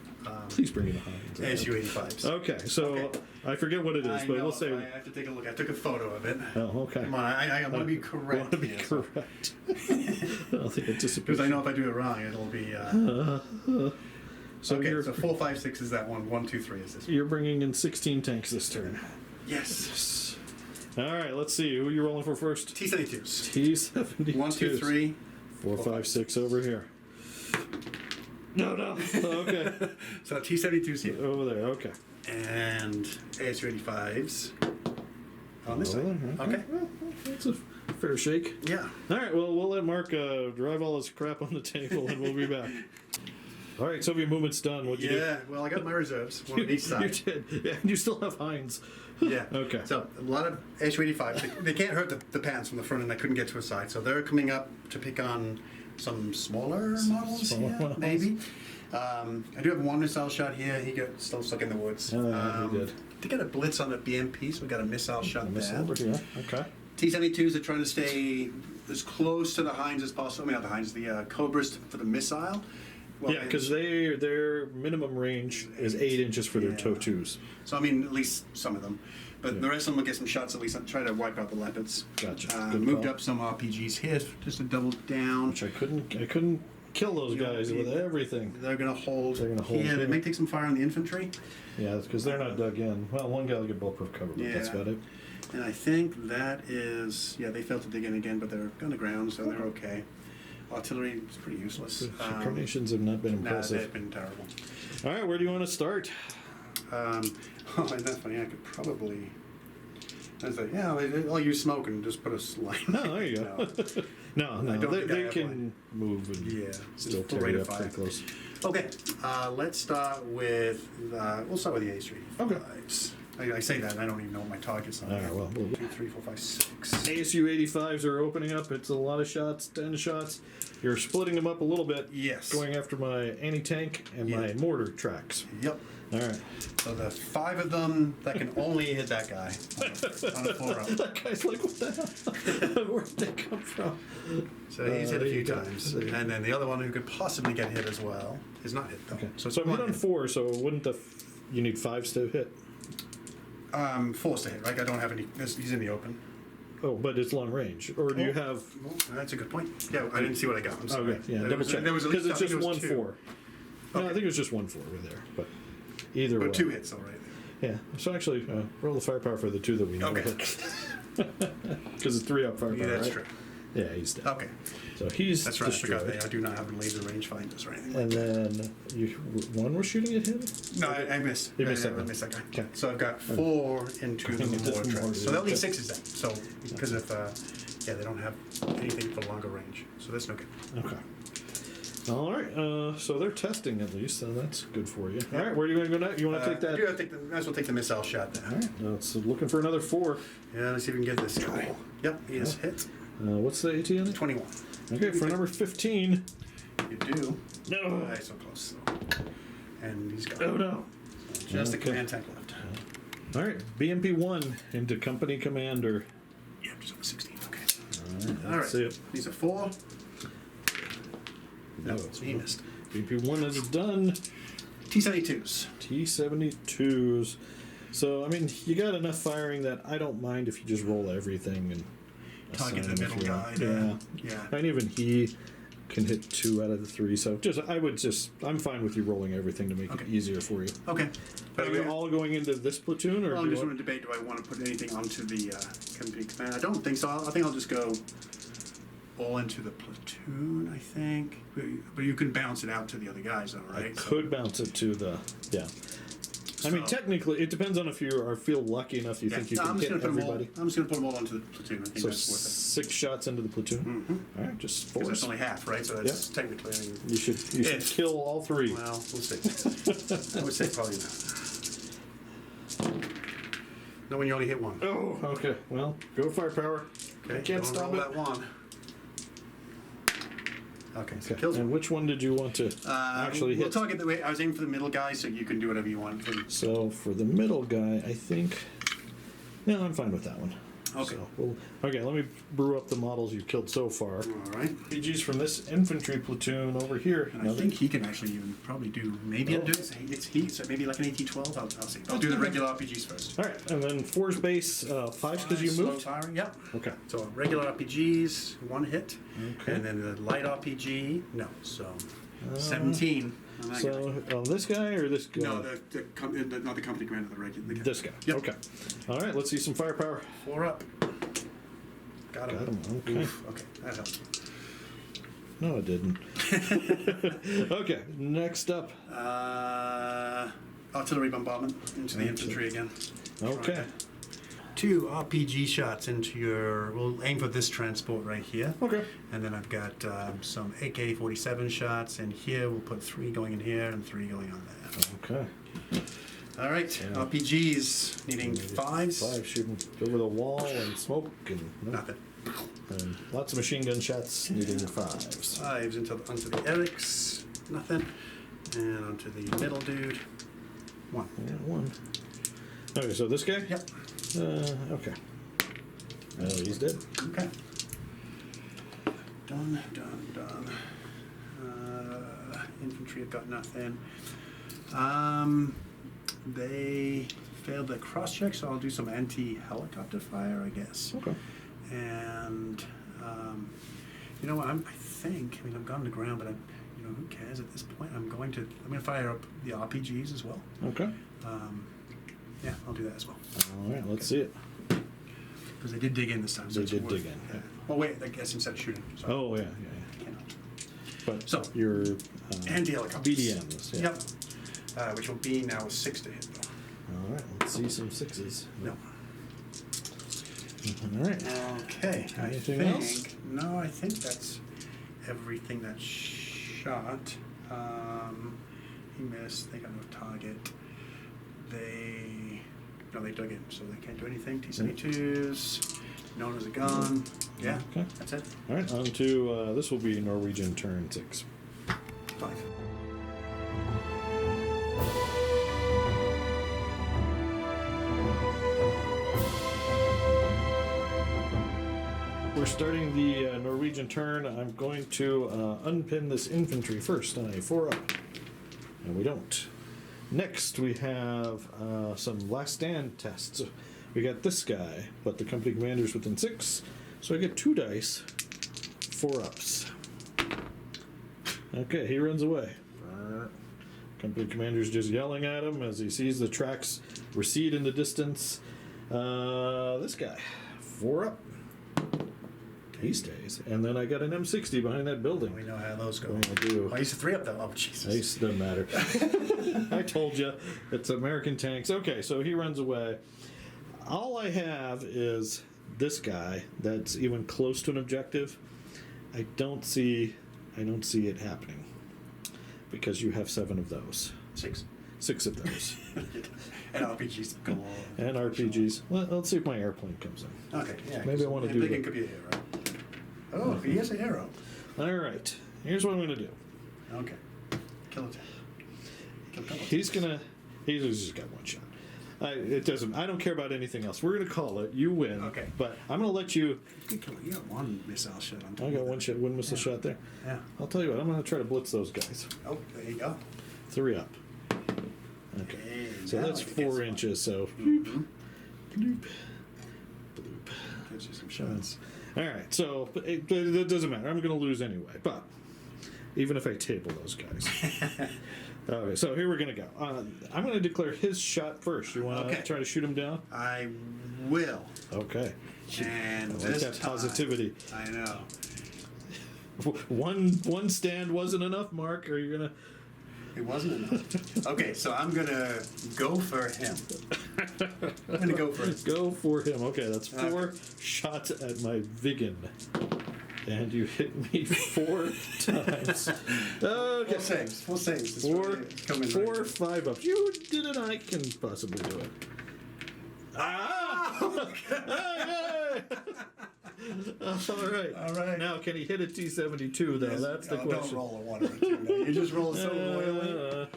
Speaker 1: please bring it behind.
Speaker 2: SU-85s.
Speaker 1: Okay, so
Speaker 2: Okay.
Speaker 1: I forget what it is,
Speaker 2: I
Speaker 1: but
Speaker 2: know,
Speaker 1: we'll say.
Speaker 2: I have to take a look. I took a photo of it.
Speaker 1: Oh, okay.
Speaker 2: Come on, I want to be correct.
Speaker 1: Want to be
Speaker 2: here, so-
Speaker 1: correct. I think anticipation.
Speaker 2: Because I know if I do it wrong, it'll be.
Speaker 1: So
Speaker 2: okay,
Speaker 1: you're
Speaker 2: so 4, 5, 6 is that one. 1, 2, 3 is this one.
Speaker 1: you're bringing in 16 tanks this turn.
Speaker 2: Yes.
Speaker 1: All right, let's see. Who are you rolling for first?
Speaker 2: T-72s.
Speaker 1: T-72.
Speaker 2: 1, 2, 3.
Speaker 1: 4, 5, 6 over here. No. Okay.
Speaker 2: So T-72s here.
Speaker 1: Over there. Okay.
Speaker 2: And ASU-85s on this
Speaker 1: Over
Speaker 2: side.
Speaker 1: there,
Speaker 2: Okay.
Speaker 1: Well, that's a fair shake.
Speaker 2: Yeah.
Speaker 1: All right, well, we'll let Mark drive all his crap on the table, and we'll be back. All right, Soviet movement's done. What'd you do?
Speaker 2: Yeah, well, I got my reserves, one on each side.
Speaker 1: You did. Yeah, and you still have Heinz.
Speaker 2: Yeah.
Speaker 1: Okay.
Speaker 2: So a lot of ASU-85s. They can't hurt the pants from the front, and I couldn't get to a side. So they're coming up to pick on some smaller models
Speaker 1: Smaller
Speaker 2: here,
Speaker 1: models.
Speaker 2: maybe. I do have one missile shot here. He got still stuck in the woods.
Speaker 1: Oh, he did.
Speaker 2: They got a blitz on the BMP, so we got a missile shot
Speaker 1: Missile
Speaker 2: there.
Speaker 1: over here. Okay.
Speaker 2: T-72s are trying to stay as close to the Heinz as possible. I mean, not the Heinz, the Cobras for the missile. Well,
Speaker 1: Yeah, because their minimum range is 8 inches for their
Speaker 2: Yeah.
Speaker 1: TOW2s.
Speaker 2: So I mean, at least some of them, but
Speaker 1: Yeah.
Speaker 2: the rest of them will get some shots. At least I'm trying to wipe out the Leopards.
Speaker 1: Gotcha. Good
Speaker 2: Moved
Speaker 1: call.
Speaker 2: up some RPGs here just to double down.
Speaker 1: Which I couldn't kill those guys with everything.
Speaker 2: They're gonna hold.
Speaker 1: They're gonna hold
Speaker 2: here. They
Speaker 1: here.
Speaker 2: may take some fire on the infantry,
Speaker 1: Yeah, because they're not dug in. Well, one guy will get bulletproof cover, but that's
Speaker 2: Yeah.
Speaker 1: about it.
Speaker 2: and I think that is they failed to dig in again, but they're on the ground, so they're okay. Artillery is pretty useless.
Speaker 1: The formations have not been
Speaker 2: Nah,
Speaker 1: impressive.
Speaker 2: they've been terrible.
Speaker 1: All right, where do you want to start?
Speaker 2: Oh, and that's funny. I could probably. I was like, yeah, I'll use smoke and just put a line.
Speaker 1: Oh, there you go.
Speaker 2: No.
Speaker 1: No,
Speaker 2: I don't think I
Speaker 1: they
Speaker 2: have
Speaker 1: can
Speaker 2: one.
Speaker 1: move and
Speaker 2: Yeah,
Speaker 1: still
Speaker 2: full
Speaker 1: tear
Speaker 2: rate
Speaker 1: you
Speaker 2: of
Speaker 1: up
Speaker 2: fire.
Speaker 1: pretty close.
Speaker 2: Okay, let's start with. We'll start with the A3.
Speaker 1: Okay.
Speaker 2: I say that and I don't even know what my targets are.
Speaker 1: All right, well,
Speaker 2: 2, 3, 4, 5, 6.
Speaker 1: ASU 85s are opening up. It's a lot of shots, 10 shots. You're splitting them up a little bit.
Speaker 2: Yes.
Speaker 1: Going after my anti-tank and
Speaker 2: Yeah.
Speaker 1: my mortar tracks.
Speaker 2: Yep.
Speaker 1: All right.
Speaker 2: So the 5 of them that can only hit that guy on a 4-up.
Speaker 1: That guy's like, what the hell? Where'd they come from?
Speaker 2: So he's hit a few
Speaker 1: there you go.
Speaker 2: times.
Speaker 1: There you go.
Speaker 2: And then the other one who could possibly get hit as well is not hit though.
Speaker 1: Okay.
Speaker 2: So,
Speaker 1: So I'm hit on 4, so wouldn't you need 5s to hit?
Speaker 2: 4's to hit, right? I don't have any. He's in the open.
Speaker 1: Oh, but it's long range. Or do you have...
Speaker 2: Well, that's a good point. Yeah, I didn't see what I got. I'm sorry.
Speaker 1: Okay, yeah,
Speaker 2: There
Speaker 1: double
Speaker 2: was-
Speaker 1: check.
Speaker 2: There was at
Speaker 1: Because
Speaker 2: least,
Speaker 1: it's
Speaker 2: I think
Speaker 1: just
Speaker 2: it was
Speaker 1: 1
Speaker 2: 2.
Speaker 1: 4. No, I think it was just 1 4 over there, but either way.
Speaker 2: But 2 hits already.
Speaker 1: Yeah, so actually, roll the firepower for the 2 that we know
Speaker 2: Okay.
Speaker 1: hit. Because it's 3 up firepower,
Speaker 2: Yeah, that's
Speaker 1: right?
Speaker 2: true.
Speaker 1: Yeah, he's dead.
Speaker 2: Okay.
Speaker 1: So he's
Speaker 2: That's right. I
Speaker 1: destroyed.
Speaker 2: forgot that I do not have laser range finders or anything.
Speaker 1: And then one was shooting at him?
Speaker 2: No, I missed.
Speaker 1: You missed that
Speaker 2: I
Speaker 1: one.
Speaker 2: missed that guy.
Speaker 1: Okay.
Speaker 2: So I've got 4 into the
Speaker 1: Just
Speaker 2: mortar
Speaker 1: mortar,
Speaker 2: track. So they'll need
Speaker 1: okay.
Speaker 2: 6s then. So because of they don't have anything for longer range. So that's no good.
Speaker 1: Okay. All right, so they're testing at least, so that's good for you. All right, where are you going to go now? You want to take that?
Speaker 2: I do have to might as well take the missile shot then.
Speaker 1: All right, now it's looking for another 4.
Speaker 2: Yeah, let's see if we can get this guy. Yep, he is hit.
Speaker 1: What's the AT on it?
Speaker 2: 21.
Speaker 1: Okay, for number 15.
Speaker 2: You do.
Speaker 1: No.
Speaker 2: Nice, so close. And he's gone.
Speaker 1: Oh, no.
Speaker 2: Just a
Speaker 1: Okay.
Speaker 2: command tank left.
Speaker 1: All right, BMP-1 into company commander.
Speaker 2: Yep, just over 16. Okay.
Speaker 1: All
Speaker 2: All
Speaker 1: right,
Speaker 2: right.
Speaker 1: see it.
Speaker 2: These are 4. No,
Speaker 1: No,
Speaker 2: so he missed.
Speaker 1: BMP-1 is done.
Speaker 2: T-72s.
Speaker 1: T-72s. So, I mean, you got enough firing that I don't mind if you just roll everything and
Speaker 2: Target
Speaker 1: assign
Speaker 2: the
Speaker 1: them if
Speaker 2: middle
Speaker 1: you
Speaker 2: guy.
Speaker 1: want.
Speaker 2: there.
Speaker 1: Yeah.
Speaker 2: Yeah.
Speaker 1: And even he can hit 2 out of the 3. So I'm fine with you rolling everything to make
Speaker 2: Okay.
Speaker 1: it easier for you.
Speaker 2: Okay.
Speaker 1: Are you all going into this platoon, or
Speaker 2: Well,
Speaker 1: do
Speaker 2: I'm
Speaker 1: you
Speaker 2: just
Speaker 1: want-
Speaker 2: going to debate, do I want to put anything onto the company command? I don't think so. I think I'll just go all into the platoon, I think. But you can bounce it out to the other guys, though, right?
Speaker 1: could bounce it to the I mean,
Speaker 2: So-
Speaker 1: technically, it depends on if you feel lucky enough you think you
Speaker 2: No,
Speaker 1: can hit everybody.
Speaker 2: I'm just going to put them all onto the platoon. I think
Speaker 1: So
Speaker 2: that's worth
Speaker 1: 6 shots into the platoon.
Speaker 2: Mm-hmm.
Speaker 1: All right, just
Speaker 2: it. 'Cause
Speaker 1: 4.
Speaker 2: that's only half, right? So that's technically. I mean,
Speaker 1: You should
Speaker 2: If-
Speaker 1: kill all 3.
Speaker 2: well, we'll see. I would say probably not. No, when you only hit 1.
Speaker 1: Oh, okay. Well, go firepower.
Speaker 2: Okay,
Speaker 1: I can't
Speaker 2: don't
Speaker 1: stop
Speaker 2: roll
Speaker 1: it.
Speaker 2: that 1. Okay, so
Speaker 1: Okay.
Speaker 2: kills
Speaker 1: And
Speaker 2: one.
Speaker 1: which one did you want to actually
Speaker 2: We'll
Speaker 1: hit?
Speaker 2: target the way I was aiming for the middle guy, so you can do whatever you want.
Speaker 1: So for the middle guy, I think. No, I'm fine with that one.
Speaker 2: Okay.
Speaker 1: So okay, let me brew up the models you've killed so far.
Speaker 2: All right.
Speaker 1: PGs from this infantry platoon over here.
Speaker 2: And
Speaker 1: Now
Speaker 2: I think he can actually even probably do. Maybe I'll do it. It's he, so maybe like an AT-12. I'll see. I'll do the regular RPGs first.
Speaker 1: All right, and then 4's base, 5's because you
Speaker 2: Slow
Speaker 1: moved.
Speaker 2: firing. Yep.
Speaker 1: Okay.
Speaker 2: So regular RPGs, 1 hit,
Speaker 1: Okay.
Speaker 2: and then the light RPG. No, so 17. on that guy.
Speaker 1: So this guy or this guy?
Speaker 2: No, not the company commander, the regular.
Speaker 1: This guy.
Speaker 2: Yep.
Speaker 1: Okay. All right, let's see some firepower.
Speaker 2: 4 up. Got him.
Speaker 1: Got him, okay.
Speaker 2: Oof, okay, that helps.
Speaker 1: No, it didn't. Okay, next up.
Speaker 2: Artillery bombardment into the infantry again.
Speaker 1: Okay.
Speaker 2: 2 RPG shots into your. We'll aim for this transport right here.
Speaker 1: Okay.
Speaker 2: And then I've got some AK-47 shots in here. We'll put 3 going in here and 3 going on there.
Speaker 1: Okay.
Speaker 2: All right,
Speaker 1: Yeah.
Speaker 2: RPGs needing 5s.
Speaker 1: 5 shooting over the wall and smoke and
Speaker 2: Nothing.
Speaker 1: And lots of machine gun shots needing 5s.
Speaker 2: 5s onto the Erics. Nothing. And onto the middle dude. 1.
Speaker 1: Yeah, 1. Okay, so this guy?
Speaker 2: Yep.
Speaker 1: Okay. Oh, he's dead.
Speaker 2: Okay. Done. Infantry have got nothing. They failed their cross check, so I'll do some anti-helicopter fire, I guess.
Speaker 1: Okay.
Speaker 2: And you know what? I think. I mean, I've gone to ground, but who cares at this point? I'm going to fire up the RPGs as well.
Speaker 1: Okay.
Speaker 2: Yeah, I'll do that as well.
Speaker 1: All right, let's see it.
Speaker 2: Because they did dig in this time. So
Speaker 1: They
Speaker 2: it's
Speaker 1: did
Speaker 2: worth-
Speaker 1: dig in, yeah.
Speaker 2: Well, wait. I guess instead of shooting. Sorry.
Speaker 1: Oh, yeah.
Speaker 2: Cannot.
Speaker 1: But
Speaker 2: So,
Speaker 1: your
Speaker 2: anti-helicopters.
Speaker 1: BDMs. Yeah.
Speaker 2: Yep. Which will be now a 6 to hit though.
Speaker 1: All right, let's see some 6s.
Speaker 2: No.
Speaker 1: All right.
Speaker 2: Okay.
Speaker 1: Anything
Speaker 2: I think,
Speaker 1: else?
Speaker 2: No, I think that's everything that's shot. He missed. They got no target. They dug in, so they can't do anything. T-72s. Known as a gun. Yeah.
Speaker 1: Okay.
Speaker 2: That's it.
Speaker 1: All right, on to this will be Norwegian turn 6.
Speaker 2: 5.
Speaker 1: we're starting the Norwegian turn. I'm going to unpin this infantry first on a 4-up. And we don't. Next, we have some last stand tests. We got this guy, but the company commander's within 6. So I get 2 dice, 4-ups. Okay, he runs away. Company commander's just yelling at him as he sees the tracks recede in the distance. This guy, 4-up. He stays. And then I got an M60 behind that building.
Speaker 2: We know how those go.
Speaker 1: I do.
Speaker 2: Oh, he's a 3-up though. Oh, Jesus.
Speaker 1: Ace doesn't matter. I told you, it's American tanks. Okay, so he runs away. All I have is this guy that's even close to an objective. I don't see it happening because you have 7 of those.
Speaker 2: 6.
Speaker 1: 6 of those.
Speaker 2: And RPGs go on.
Speaker 1: And RPGs. Well, let's see if my airplane comes in.
Speaker 2: Okay, yeah.
Speaker 1: Maybe I want to do
Speaker 2: Bacon
Speaker 1: that.
Speaker 2: could be a hero. Oh, he is a hero.
Speaker 1: All right. Here's what I'm going to do.
Speaker 2: Okay. Kill a tank. Kill a couple
Speaker 1: He's just got 1 shot. It doesn't. I don't care about anything else. We're going to call it. You win.
Speaker 2: Okay.
Speaker 1: But I'm going to let you.
Speaker 2: You got 1 missile shot on top.
Speaker 1: I got 1 shot, 1 missile shot there.
Speaker 2: Yeah.
Speaker 1: I'll tell you what. I'm going to try to blitz those guys.
Speaker 2: Oh, there you go.
Speaker 1: 3 up. Okay.
Speaker 2: Hey,
Speaker 1: So
Speaker 2: now
Speaker 1: that's
Speaker 2: I can
Speaker 1: 4
Speaker 2: get some.
Speaker 1: inches. So.
Speaker 2: Mhm.
Speaker 1: Bloop. Bloop.
Speaker 2: Gives you some shots.
Speaker 1: All right. So it doesn't matter. I'm going to lose anyway. But even if I table those guys. Okay. So here we're going to go. I'm going to declare his shot first. You want to
Speaker 2: Okay.
Speaker 1: try to shoot him down?
Speaker 2: I will.
Speaker 1: Okay.
Speaker 2: And
Speaker 1: I like
Speaker 2: this
Speaker 1: that
Speaker 2: time,
Speaker 1: positivity.
Speaker 2: I know.
Speaker 1: One stand wasn't enough, Mark. Are you gonna?
Speaker 2: It wasn't enough. Okay, so I'm gonna go for him. I'm gonna go for it.
Speaker 1: Go for him. Okay, that's 4
Speaker 2: Okay.
Speaker 1: shots at my Vigan, and you hit me 4 times. Okay,
Speaker 2: 4 saves. 4 saves. This
Speaker 1: 4,
Speaker 2: really is coming
Speaker 1: 4,
Speaker 2: right.
Speaker 1: 5 up. You did it. I can possibly do it. Ah! Yay! All right.
Speaker 2: All right.
Speaker 1: Now, can he hit a T-72 though?
Speaker 2: Yes.
Speaker 1: That's the
Speaker 2: Oh,
Speaker 1: question.
Speaker 2: Don't roll a 1 or a 2. No. You just roll so loyally.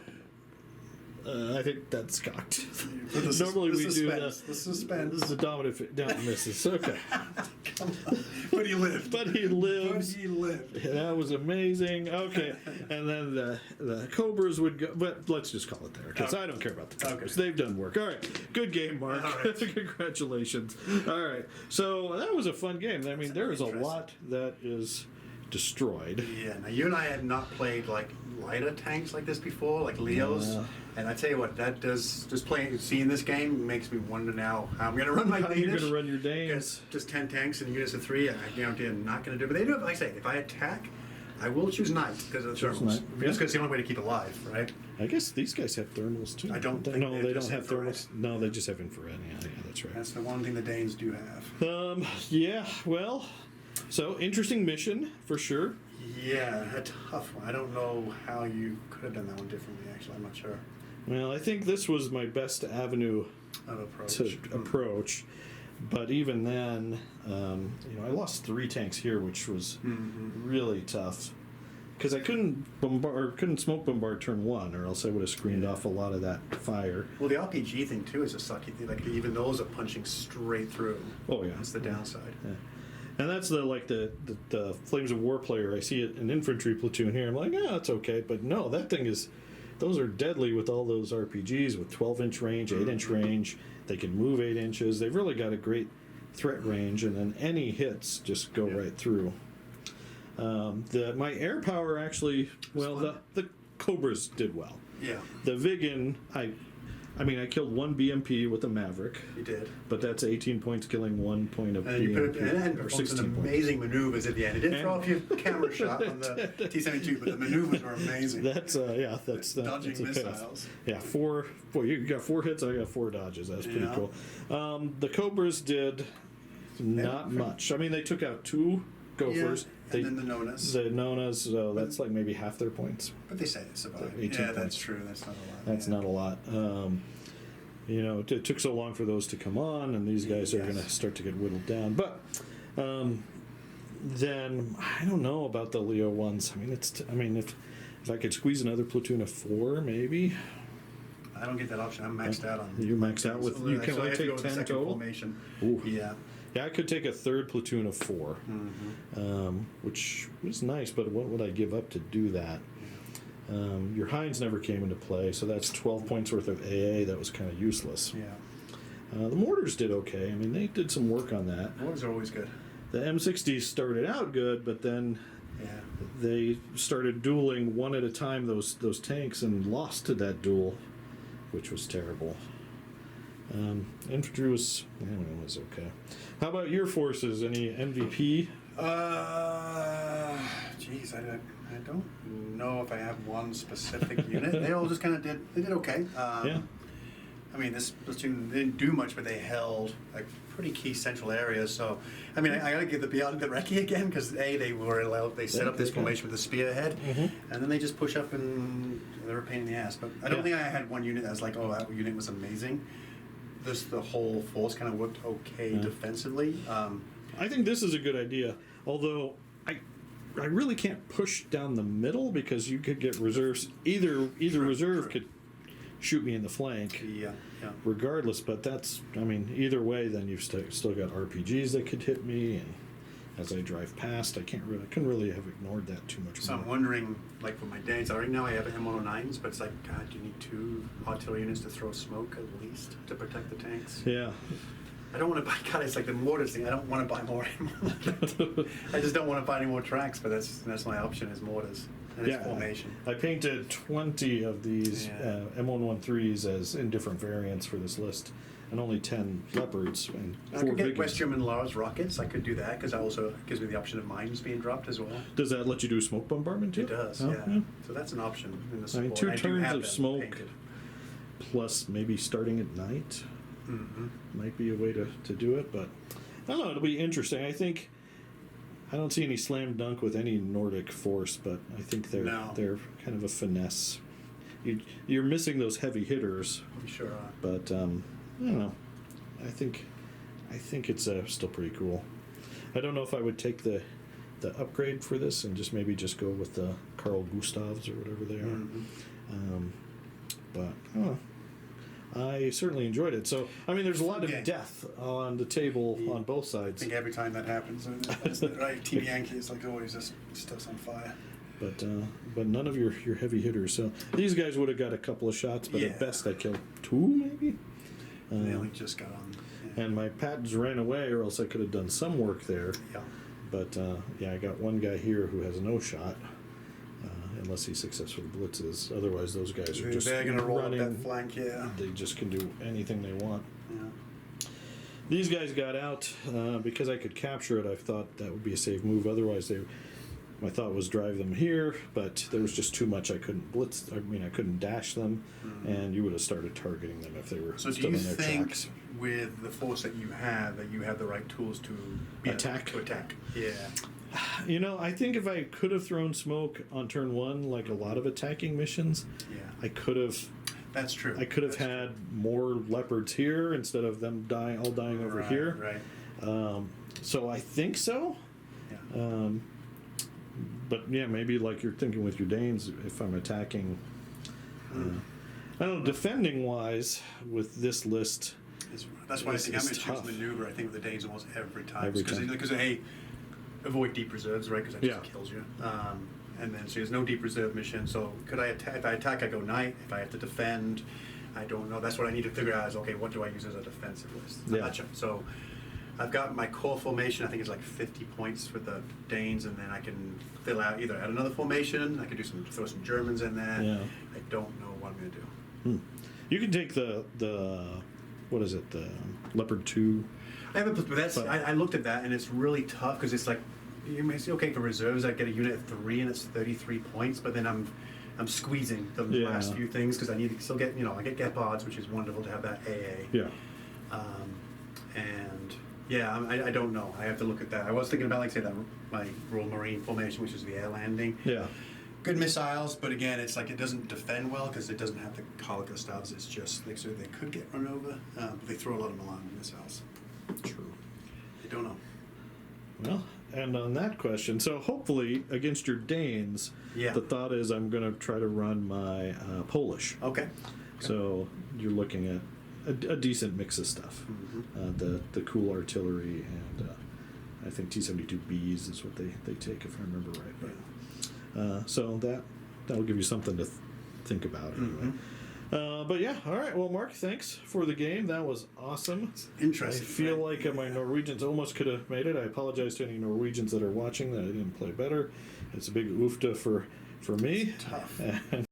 Speaker 1: I think that's cocked.
Speaker 2: The
Speaker 1: Normally we do
Speaker 2: suspense.
Speaker 1: that.
Speaker 2: The suspense.
Speaker 1: This is a dominant down misses. Okay.
Speaker 2: Come on. But he lived.
Speaker 1: But he lives.
Speaker 2: But he lived.
Speaker 1: That was amazing. Okay. And then the Cobras would go, but let's just call it there because I don't care about the Cobras.
Speaker 2: Okay.
Speaker 1: They've done work. All right. Good game, Mark.
Speaker 2: All right.
Speaker 1: Congratulations. All right. So that was a fun game. I mean, there is a lot that is destroyed.
Speaker 2: Yeah. Now you and I had not played like lighter tanks like this before, like Leos. And I tell you what, that does just seeing this game makes me wonder now how I'm going to run my
Speaker 1: How are you
Speaker 2: Danish.
Speaker 1: going to run your Danes?
Speaker 2: Because just 10 tanks and units of 3, I guarantee I'm not going to do. But they do. Like I say, if I attack, I will choose knight because of the
Speaker 1: Choose
Speaker 2: thermals.
Speaker 1: knight,
Speaker 2: Just
Speaker 1: yeah.
Speaker 2: because it's the only way to keep alive, right?
Speaker 1: I guess these guys have thermals too.
Speaker 2: I don't think
Speaker 1: No,
Speaker 2: they're
Speaker 1: they don't
Speaker 2: just
Speaker 1: have
Speaker 2: infrared.
Speaker 1: thermals. No, they just have infrared. Yeah, that's right.
Speaker 2: That's the one thing the Danes do have.
Speaker 1: Yeah, well, so interesting mission for sure.
Speaker 2: Yeah, a tough one. I don't know how you could have done that one differently, actually. I'm not sure
Speaker 1: Well, I think this was my best avenue
Speaker 2: of approach.
Speaker 1: to approach, but even then, I lost 3 tanks here, which was really tough because I couldn't smoke bombard turn 1, or else I would have screened off a lot of that fire.
Speaker 2: Well, the RPG thing, too, is a sucky thing. Like, even those are punching straight through.
Speaker 1: Oh yeah,
Speaker 2: That's the downside.
Speaker 1: Yeah. And that's the Flames of War player. I see it an infantry platoon here. I'm like, it's okay, but no, that thing is. Those are deadly with all those RPGs with 12-inch range, 8-inch range. They can move 8 inches. They've really got a great threat range, and then any hits just go right through. My air power actually, well, the Cobras did well.
Speaker 2: Yeah,
Speaker 1: The Vigan, I killed 1 BMP with a Maverick,
Speaker 2: you did.
Speaker 1: but that's 18 points killing 1 point of
Speaker 2: And you put
Speaker 1: BMP,
Speaker 2: it and
Speaker 1: or
Speaker 2: performed
Speaker 1: 16
Speaker 2: some
Speaker 1: points.
Speaker 2: amazing maneuvers at the end. It did throw off your camera shot on the T-72, but the maneuvers were amazing.
Speaker 1: That's
Speaker 2: Dodging
Speaker 1: that's a payoff.
Speaker 2: missiles.
Speaker 1: Yeah, 4. Well, you got 4 hits. I got 4 dodges. That's pretty
Speaker 2: Yeah.
Speaker 1: cool. The Cobras did not much. I mean, they took out 2 Gophers.
Speaker 2: Yeah, and then the Nonas.
Speaker 1: The Nonas. So that's like maybe half their points.
Speaker 2: But they say they survived.
Speaker 1: 18
Speaker 2: Yeah, that's
Speaker 1: points.
Speaker 2: true. That's not a lot.
Speaker 1: That's not a lot. It took so long for those to come on, and these guys are going to start to get whittled down. But then I don't know about the Leo ones. I mean, if I could squeeze another platoon of 4, maybe.
Speaker 2: I don't get that option. I'm maxed out on.
Speaker 1: You're maxed out with. You can
Speaker 2: So I
Speaker 1: only
Speaker 2: have to go
Speaker 1: take
Speaker 2: with the
Speaker 1: 10
Speaker 2: second
Speaker 1: total.
Speaker 2: formation.
Speaker 1: Ooh.
Speaker 2: Yeah.
Speaker 1: Yeah, I could take a third platoon of 4, which was nice, but what would I give up to do that? Your Hinds never came into play, so that's 12 points worth of AA. That was kind of useless.
Speaker 2: Yeah.
Speaker 1: The mortars did okay. I mean, they did some work on that.
Speaker 2: Mortars are always good.
Speaker 1: The M60s started out good, but then they started dueling one at a time, those tanks, and lost to that duel, which was terrible. Infantry was okay. How about your forces? Any MVP?
Speaker 2: Geez, I don't know if I have one specific unit. They all just kind of did okay.
Speaker 1: Yeah.
Speaker 2: I mean, this platoon didn't do much, but they held like pretty key central areas. So, I mean, I got to give the beyond the recce again because they set up this formation with the spearhead, and then they just push up and they're a pain in the ass. But I don't think I had one unit that was like, oh, that unit was amazing. The whole force kind of worked okay defensively.
Speaker 1: I think this is a good idea, although I really can't push down the middle because you could get reserves. Either reserve could shoot me in the flank, regardless. But that's, I mean, either way, then you've still got RPGs that could hit me, and as I drive past, I couldn't really have ignored that too much.
Speaker 2: So I'm wondering, like for my Danes, right now I have M109s, but it's like, God, do you need 2 artillery units to throw smoke at least to protect the tanks?
Speaker 1: Yeah.
Speaker 2: I don't want to buy, God, it's like the mortars thing. I don't want to buy more. I just don't want to buy any more tracks, but that's my option is mortars. And it's formation.
Speaker 1: I painted 20 of these M113s as in different variants for this list, and only 10 Leopards and 4
Speaker 2: I could get
Speaker 1: Vikings.
Speaker 2: West German Lars rockets. I could do that because that also gives me the option of mines being dropped as well.
Speaker 1: Does that let you do smoke bombardment too?
Speaker 2: It does,
Speaker 1: Oh,
Speaker 2: yeah. So that's an option in the support.
Speaker 1: 2
Speaker 2: I do
Speaker 1: turns
Speaker 2: have
Speaker 1: of
Speaker 2: them
Speaker 1: smoke
Speaker 2: painted.
Speaker 1: plus maybe starting at night might be a way to do it, but I don't know, it'll be interesting. I don't see any slam dunk with any Nordic force, but I think they're kind of a finesse. You're missing those heavy hitters.
Speaker 2: You sure are.
Speaker 1: But I don't know. I think it's still pretty cool. I don't know if I would take the upgrade for this and just go with the Carl Gustavs or whatever they are. But I don't know. I certainly enjoyed it. So, I mean, there's a lot of death on the table on both sides.
Speaker 2: I think every time that happens, right? Team Yankee is like always just stuff's on fire.
Speaker 1: But none of your heavy hitters. So these guys would have got a couple of shots, but at best I killed 2 maybe.
Speaker 2: They only just got on. Yeah.
Speaker 1: And my Patons ran away, or else I could have done some work there.
Speaker 2: Yeah.
Speaker 1: But I got one guy here who has no shot. Unless he successfully blitzes. Otherwise, those guys are just
Speaker 2: they're going to roll up
Speaker 1: running.
Speaker 2: that flank,
Speaker 1: They just can do anything they want.
Speaker 2: Yeah.
Speaker 1: These guys got out because I could capture it. I thought that would be a safe move. Otherwise, my thought was drive them here, but there was just too much. I couldn't blitz. I mean, I couldn't dash them, and you would have started targeting them if they were
Speaker 2: so
Speaker 1: still in their tracks.
Speaker 2: So do you think with the force that you have the right tools to
Speaker 1: attack?
Speaker 2: Yeah.
Speaker 1: You know, I think if I could have thrown smoke on turn 1, like a lot of attacking missions, I could have.
Speaker 2: That's true.
Speaker 1: I could have had more Leopards here instead of them all dying over here.
Speaker 2: Right.
Speaker 1: So I think so.
Speaker 2: Yeah.
Speaker 1: But yeah, maybe like you're thinking with your Danes, if I'm attacking. I don't know, defending wise with this list.
Speaker 2: That's why I think I'm going to choose maneuver. I think with the Danes almost every time. Because avoid deep reserves, right? Because that just kills you. And then so there's no deep reserve mission. So could I attack? If I attack, I go night. If I have to defend, I don't know. That's what I need to figure out is, okay, what do I use as a defensive list? Gotcha. So I've got my core formation. I think it's like 50 points for the Danes, and then I can fill out either add another formation. I could throw some Germans in there.
Speaker 1: Yeah.
Speaker 2: I don't know what I'm going to do.
Speaker 1: You can take the what is it, the Leopard 2.
Speaker 2: I looked at that, and it's really tough because it's like, you may say, okay, for reserves I get a unit of 3 and it's 33 points, but then I'm squeezing the last few things because I need to still get, I get Gepards, which is wonderful to have that AA.
Speaker 1: Yeah.
Speaker 2: I don't know. I have to look at that. I was thinking about, like, say, that my Royal Marine formation, which is the air landing.
Speaker 1: Yeah.
Speaker 2: Good missiles, but again, it's like it doesn't defend well because it doesn't have the Carl Gustavs. It's just like, so they could get run over, but they throw a lot of Milan missiles.
Speaker 1: True.
Speaker 2: I don't know.
Speaker 1: Well, and on that question, so hopefully against your Danes, the thought is I'm going to try to run my Polish.
Speaker 2: Okay.
Speaker 1: So you're looking at
Speaker 3: a decent mix of stuff. The cool artillery and I think T-72Bs is what they take, if I remember right. But so that'll give you something to think about anyway. But yeah, all right. Well, Mark, thanks for the game. That was awesome.
Speaker 2: It's interesting.
Speaker 3: I feel like my Norwegians almost could have made it. I apologize to any Norwegians that are watching that I didn't play better. It's a big oofta for me.
Speaker 2: Tough.
Speaker 3: And